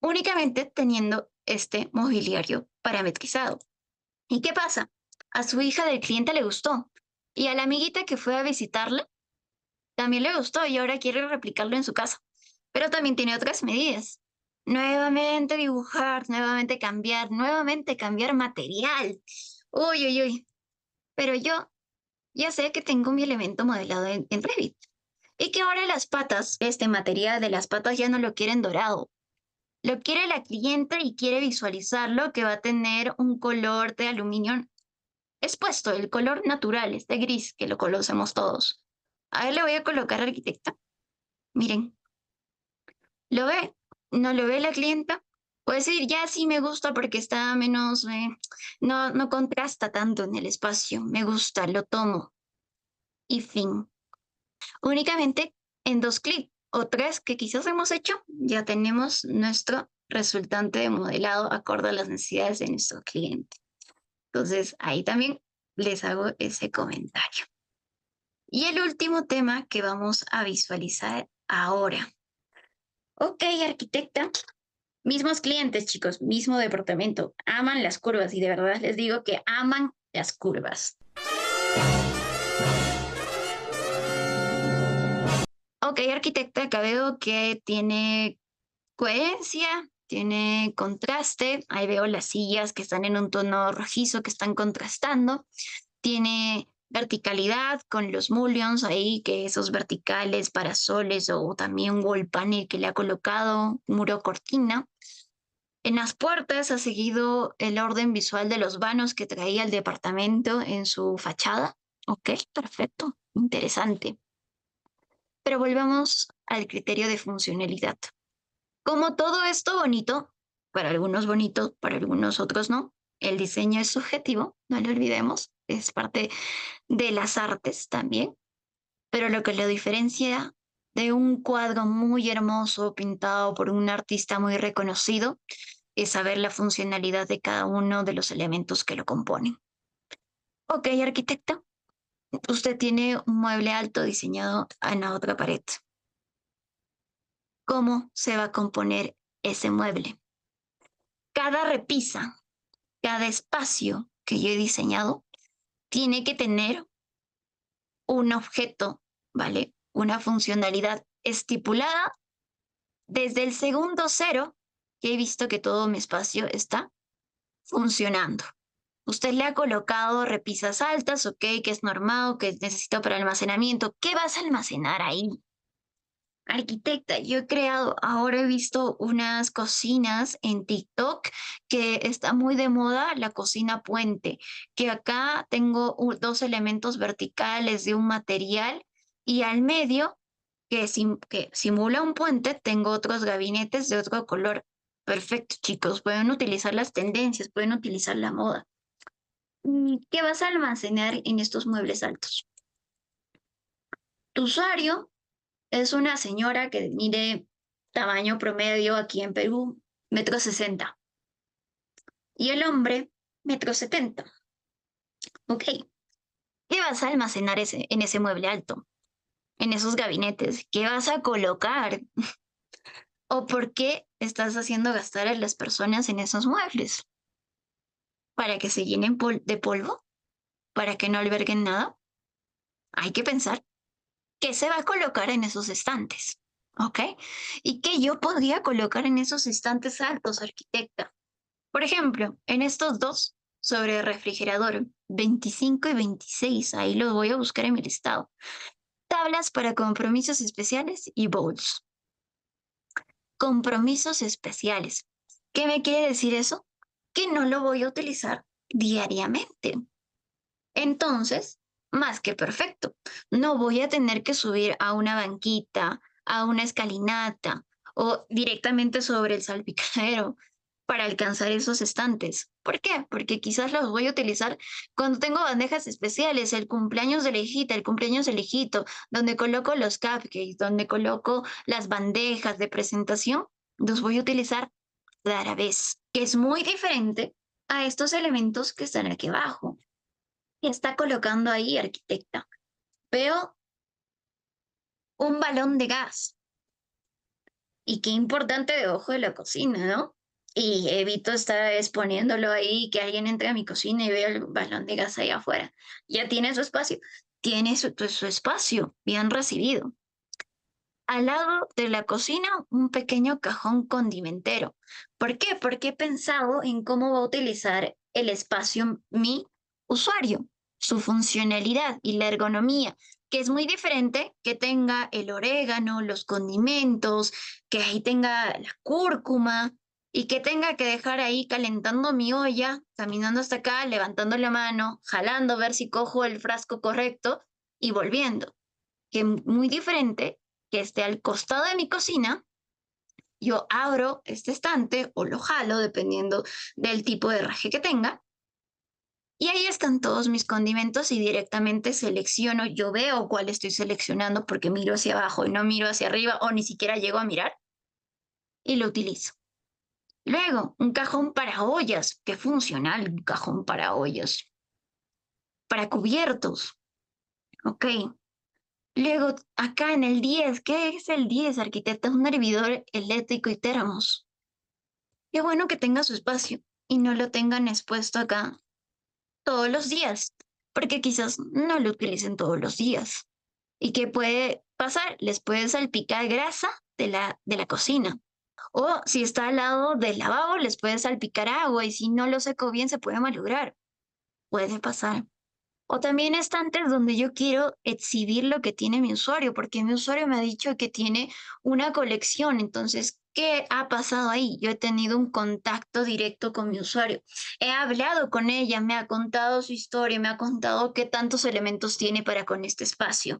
únicamente teniendo este mobiliario parametrizado. ¿Y qué pasa? A su hija del cliente le gustó y a la amiguita que fue a visitarla también le gustó y ahora quiere replicarlo en su casa, pero también tiene otras medidas. Nuevamente dibujar, nuevamente cambiar material. Uy, uy, uy. Pero yo ya sé que tengo mi elemento modelado en Revit. Y que ahora las patas, este material de las patas ya no lo quieren dorado. Lo quiere la cliente y quiere visualizarlo que va a tener un color de aluminio expuesto, el color natural, este gris que lo conocemos todos. A él le voy a colocar arquitecta. Miren, ¿lo ve? ¿No lo ve la clienta? Puede decir, ya sí me gusta porque está menos, no contrasta tanto en el espacio. Me gusta, lo tomo. Y fin. Únicamente en 2 clics o 3 que quizás hemos hecho, ya tenemos nuestro resultante de modelado acorde a las necesidades de nuestro cliente. Entonces, ahí también les hago ese comentario. Y el último tema que vamos a visualizar ahora. Ok, arquitecta. Mismos clientes, chicos, mismo departamento. Aman las curvas y de verdad les digo que aman las curvas. Ok, arquitecta, acá veo que tiene coherencia, tiene contraste. Ahí veo las sillas que están en un tono rojizo, que están contrastando. Tiene verticalidad con los mullions ahí, que esos verticales, parasoles o también wall panel que le ha colocado, muro cortina. En las puertas ha seguido el orden visual de los vanos que traía el departamento en su fachada. Ok, perfecto, interesante. Pero volvamos al criterio de funcionalidad. Como todo esto bonito, para algunos bonito, para algunos otros no, el diseño es subjetivo, no lo olvidemos, es parte de las artes también, pero lo que lo diferencia de un cuadro muy hermoso pintado por un artista muy reconocido es saber la funcionalidad de cada uno de los elementos que lo componen. Ok, arquitecta, usted tiene un mueble alto diseñado en la otra pared. ¿Cómo se va a componer ese mueble? Cada repisa, cada espacio que yo he diseñado tiene que tener un objeto, ¿vale? Una funcionalidad estipulada desde el segundo cero que he visto que todo mi espacio está funcionando. Usted le ha colocado repisas altas, ok, que es normal, que necesita para almacenamiento. ¿Qué vas a almacenar ahí? Arquitecta, yo he creado, ahora he visto unas cocinas en TikTok que está muy de moda, la cocina puente, que acá tengo dos elementos verticales de un material y al medio, que simula un puente, tengo otros gabinetes de otro color. Perfecto, chicos, pueden utilizar las tendencias, pueden utilizar la moda. ¿Qué vas a almacenar en estos muebles altos? Tu usuario es una señora que mide tamaño promedio aquí en Perú, 1,60 m. Y el hombre, 1,70 m. Ok. ¿Qué vas a almacenar en ese mueble alto? En esos gabinetes. ¿Qué vas a colocar? ¿O por qué estás haciendo gastar a las personas en esos muebles? ¿Para que se llenen de polvo? ¿Para que no alberguen nada? Hay que pensar qué se va a colocar en esos estantes. ¿Ok? ¿Y qué yo podría colocar en esos estantes altos, arquitecta? Por ejemplo, en estos dos sobre el refrigerador, 25 y 26, ahí los voy a buscar en mi listado. Tablas para compromisos especiales y bowls. Compromisos especiales. ¿Qué me quiere decir eso? Que no lo voy a utilizar diariamente. Entonces, más que perfecto. No voy a tener que subir a una banquita, a una escalinata o directamente sobre el salpicadero para alcanzar esos estantes. ¿Por qué? Porque quizás los voy a utilizar cuando tengo bandejas especiales, el cumpleaños de la hijita, el cumpleaños del hijito, donde coloco los cupcakes, donde coloco las bandejas de presentación, los voy a utilizar rara vez, que es muy diferente a estos elementos que están aquí abajo. ¿Qué está colocando ahí, arquitecta? Veo un balón de gas. Y qué importante debajo de la cocina, ¿no? Y evito estar exponiéndolo ahí, que alguien entre a mi cocina y vea el balón de gas ahí afuera. Ya tiene su espacio. Tiene su espacio, bien recibido. Al lado de la cocina, un pequeño cajón condimentero. ¿Por qué? Porque he pensado en cómo va a utilizar el espacio mi usuario, su funcionalidad y la ergonomía, que es muy diferente que tenga el orégano, los condimentos, que ahí tenga la cúrcuma y que tenga que dejar ahí calentando mi olla, caminando hasta acá, levantando la mano, jalando, ver si cojo el frasco correcto y volviendo. Que muy diferente que esté al costado de mi cocina, yo abro este estante o lo jalo dependiendo del tipo de herraje que tenga. Y ahí están todos mis condimentos y directamente selecciono, yo veo cuál estoy seleccionando porque miro hacia abajo y no miro hacia arriba o ni siquiera llego a mirar y lo utilizo. Luego, un cajón para ollas, qué funcional un cajón para ollas. Para cubiertos, ok. Luego, acá en el 10, ¿qué es el 10, arquitecta? Es un hervidor eléctrico y termos. Qué bueno que tenga su espacio y no lo tengan expuesto acá todos los días, porque quizás no lo utilicen todos los días. ¿Y qué puede pasar? Les puede salpicar grasa de la cocina. O si está al lado del lavabo, les puede salpicar agua y si no lo seco bien se puede malograr. Puede pasar. O también estantes donde yo quiero exhibir lo que tiene mi usuario, porque mi usuario me ha dicho que tiene una colección. Entonces, ¿qué ha pasado ahí? Yo he tenido un contacto directo con mi usuario. He hablado con ella, me ha contado su historia, me ha contado qué tantos elementos tiene para con este espacio.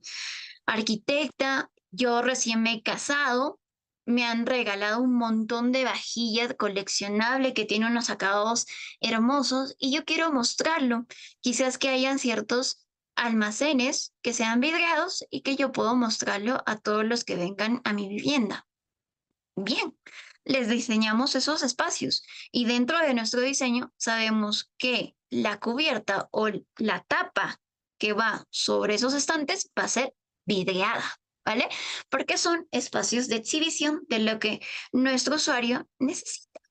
Arquitecta, yo recién me he casado, me han regalado un montón de vajilla coleccionable que tiene unos acabados hermosos y yo quiero mostrarlo. Quizás que hayan ciertos almacenes que sean vidriados y que yo puedo mostrarlo a todos los que vengan a mi vivienda. Bien, les diseñamos esos espacios y dentro de nuestro diseño sabemos que la cubierta o la tapa que va sobre esos estantes va a ser vidriada, ¿vale? Porque son espacios de exhibición de lo que nuestro usuario necesita,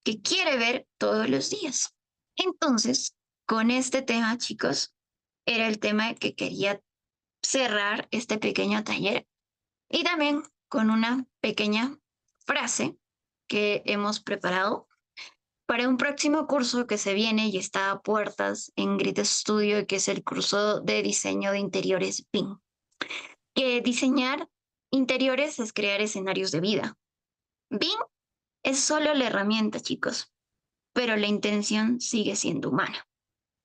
que quiere ver todos los días. Entonces, con este tema, chicos, era el tema que quería cerrar este pequeño taller y también con una pequeña frase que hemos preparado para un próximo curso que se viene y está a puertas en Grit Studio, que es el curso de diseño de interiores BIM. Que diseñar interiores es crear escenarios de vida. BIM es solo la herramienta, chicos, pero la intención sigue siendo humana.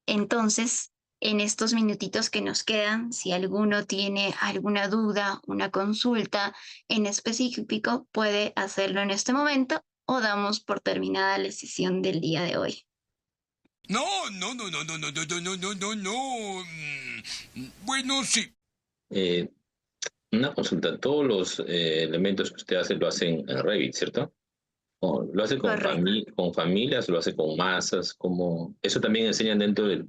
Entonces, en estos minutitos que nos quedan, si alguno tiene alguna duda, una consulta en específico, puede hacerlo en este momento o damos por terminada la sesión del día de hoy. No. Bueno, sí. Una consulta, todos los elementos que usted hace lo hacen en Revit, ¿cierto? ¿O lo hace con, con familias, lo hace con masas? ¿Cómo? ¿Eso también enseñan dentro de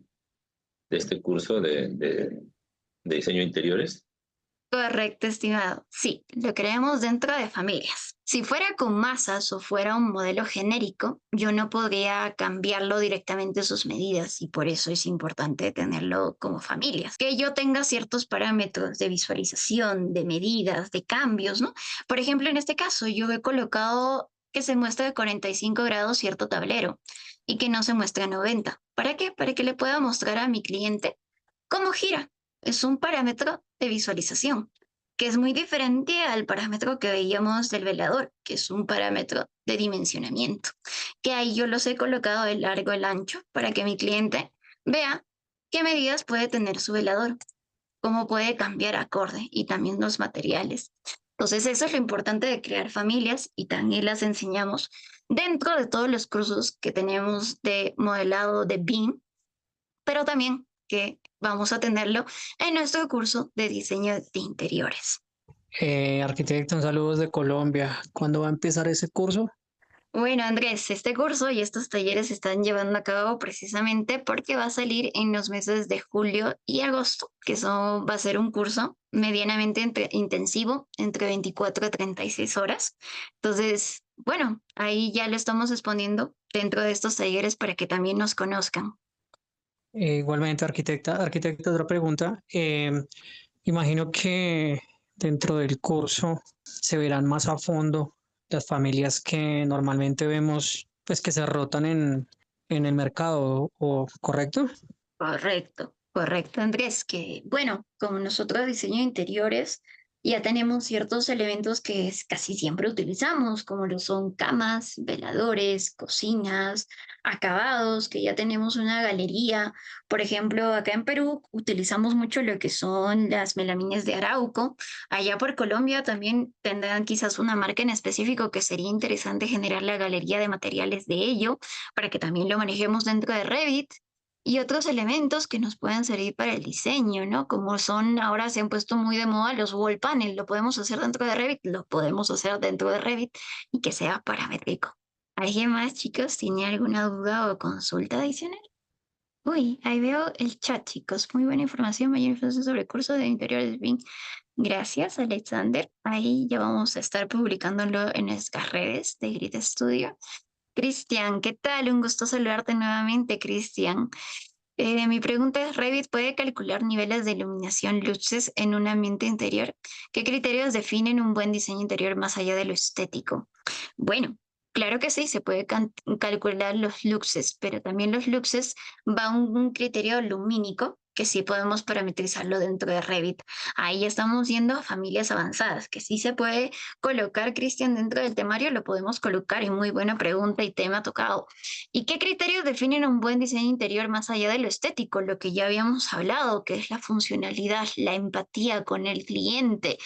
este curso de diseño de interiores? Correcto, estimado. Sí, lo creamos dentro de familias. Si fuera con masas o fuera un modelo genérico, yo no podría cambiarlo directamente sus medidas y por eso es importante tenerlo como familias. Que yo tenga ciertos parámetros de visualización, de medidas, de cambios, ¿no? Por ejemplo, en este caso, yo he colocado que se muestre de 45 grados cierto tablero y que no se muestre a 90. ¿Para qué? Para que le pueda mostrar a mi cliente cómo gira. Es un parámetro de visualización, que es muy diferente al parámetro que veíamos del velador, que es un parámetro de dimensionamiento, que ahí yo los he colocado el largo, el ancho, para que mi cliente vea qué medidas puede tener su velador, cómo puede cambiar acorde y también los materiales. Entonces eso es lo importante de crear familias y también las enseñamos dentro de todos los cursos que tenemos de modelado de BIM, pero también que vamos a tenerlo en nuestro curso de diseño de interiores. Arquitecto, un saludo desde Colombia. ¿Cuándo va a empezar ese curso? Bueno, Andrés, este curso y estos talleres se están llevando a cabo precisamente porque va a salir en los meses de julio y agosto, que eso va a ser un curso medianamente intensivo, entre 24 a 36 horas. Entonces, bueno, ahí ya lo estamos exponiendo dentro de estos talleres para que también nos conozcan. Igualmente, arquitecta. Arquitecta, otra pregunta. Imagino que dentro del curso se verán más a fondo las familias que normalmente vemos, pues que se rotan en el mercado, ¿correcto? Correcto, Andrés, que bueno, como nosotros diseño de interiores, ya tenemos ciertos elementos que casi siempre utilizamos, como lo son camas, veladores, cocinas, acabados, que ya tenemos una galería. Por ejemplo, acá en Perú utilizamos mucho lo que son las melamines de Arauco. Allá por Colombia también tendrán quizás una marca en específico que sería interesante generar la galería de materiales de ello, para que también lo manejemos dentro de Revit. Y otros elementos que nos pueden servir para el diseño, ¿no? Como son, ahora se han puesto muy de moda los wall panel, lo podemos hacer dentro de Revit, lo podemos hacer dentro de Revit y que sea paramétrico. ¿Alguien más, chicos, tiene alguna duda o consulta adicional? Uy, ahí veo el chat, chicos. Muy buena información, mayor información sobre el curso de interiores BIM. Gracias, Alexander. Ahí ya vamos a estar publicándolo en nuestras redes de Grid Studio. Cristian, ¿qué tal? Un gusto saludarte nuevamente, Cristian. Mi pregunta es, ¿Revit puede calcular niveles de iluminación, luces en un ambiente interior? ¿Qué criterios definen un buen diseño interior más allá de lo estético? Bueno, claro que sí, se puede calcular los luxes, pero también los luxes va un criterio lumínico que sí podemos parametrizarlo dentro de Revit. Ahí ya estamos viendo a familias avanzadas, que sí se puede colocar, Cristian, dentro del temario, lo podemos colocar, y muy buena pregunta y tema tocado. ¿Y qué criterios definen un buen diseño interior más allá de lo estético? Lo que ya habíamos hablado, que es la funcionalidad, la empatía con el cliente,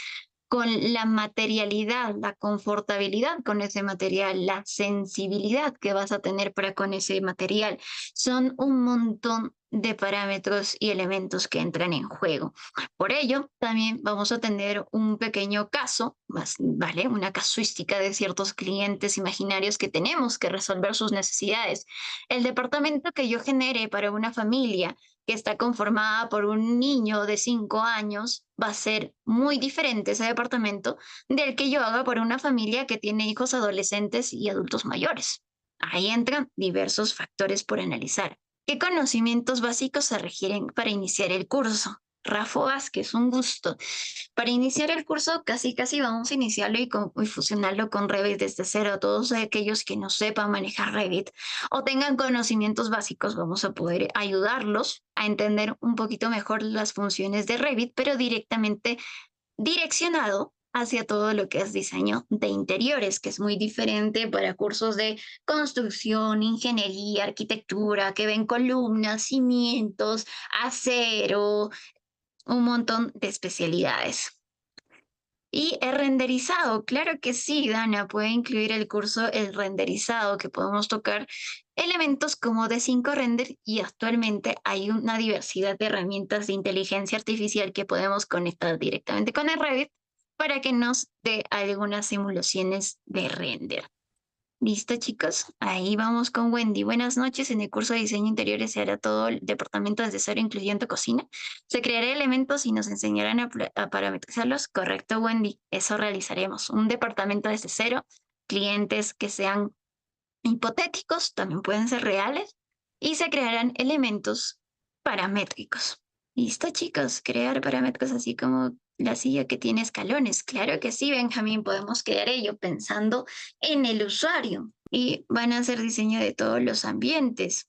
con la materialidad, la confortabilidad con ese material, la sensibilidad que vas a tener para con ese material. Son un montón de parámetros y elementos que entran en juego. Por ello, también vamos a tener un pequeño caso, ¿vale? Una casuística de ciertos clientes imaginarios que tenemos que resolver sus necesidades. El departamento que yo genere para una familia que está conformada por un niño de 5 años, va a ser muy diferente ese departamento del que yo haga para una familia que tiene hijos adolescentes y adultos mayores. Ahí entran diversos factores por analizar. ¿Qué conocimientos básicos se requieren para iniciar el curso? Rafa Vázquez, un gusto. Para iniciar el curso, casi vamos a iniciarlo y fusionarlo con Revit desde cero. Todos aquellos que no sepan manejar Revit o tengan conocimientos básicos, vamos a poder ayudarlos a entender un poquito mejor las funciones de Revit, pero directamente direccionado hacia todo lo que es diseño de interiores, que es muy diferente para cursos de construcción, ingeniería, arquitectura, que ven columnas, cimientos, acero, un montón de especialidades. Y el renderizado, claro que sí, Dana, puede incluir el curso el renderizado, que podemos tocar elementos como D5 Render, y actualmente hay una diversidad de herramientas de inteligencia artificial que podemos conectar directamente con el Revit para que nos dé algunas simulaciones de render. ¿Listo, chicos? Ahí vamos con Wendy. Buenas noches. En el curso de diseño interiores se hará todo el departamento desde cero, incluyendo cocina. Se creará elementos y nos enseñarán a parametrizarlos. Correcto, Wendy. Eso realizaremos. Un departamento desde cero. Clientes que sean hipotéticos, también pueden ser reales. Y se crearán elementos paramétricos. ¿Listo, chicos? Crear parámetros así como la silla que tiene escalones. Claro que sí, Benjamín, podemos crear ello pensando en el usuario. Y van a hacer diseño de todos los ambientes.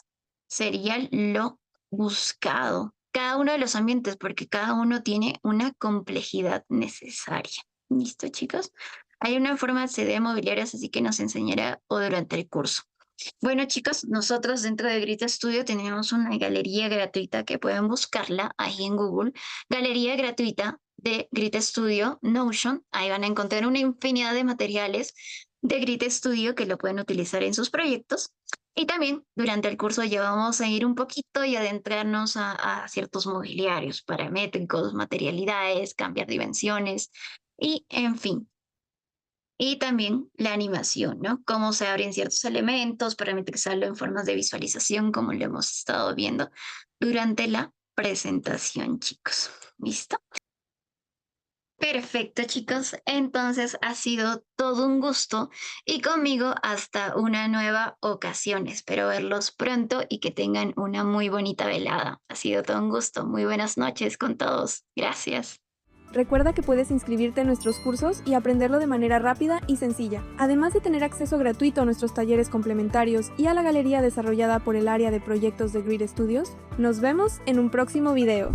Sería lo buscado. Cada uno de los ambientes, porque cada uno tiene una complejidad necesaria. ¿Listo, chicos? Hay una forma de acceder a mobiliarios, así que nos enseñará o durante el curso. Bueno, chicos, nosotros dentro de Grid Studio tenemos una galería gratuita que pueden buscarla ahí en Google. Galería gratuita de Grid Studio Notion. Ahí van a encontrar una infinidad de materiales de Grid Studio que lo pueden utilizar en sus proyectos. Y también durante el curso ya vamos a ir un poquito y adentrarnos a ciertos mobiliarios paramétricos, materialidades, cambiar dimensiones y en fin. Y también la animación, ¿no? Cómo se abren ciertos elementos, parametrizarlo en formas de visualización, como lo hemos estado viendo durante la presentación, chicos. ¿Listo? Perfecto, chicos. Entonces ha sido todo un gusto y conmigo hasta una nueva ocasión. Espero verlos pronto y que tengan una muy bonita velada. Ha sido todo un gusto. Muy buenas noches con todos. Gracias. Recuerda que puedes inscribirte en nuestros cursos y aprenderlo de manera rápida y sencilla. Además de tener acceso gratuito a nuestros talleres complementarios y a la galería desarrollada por el área de proyectos de Grid Studios, nos vemos en un próximo video.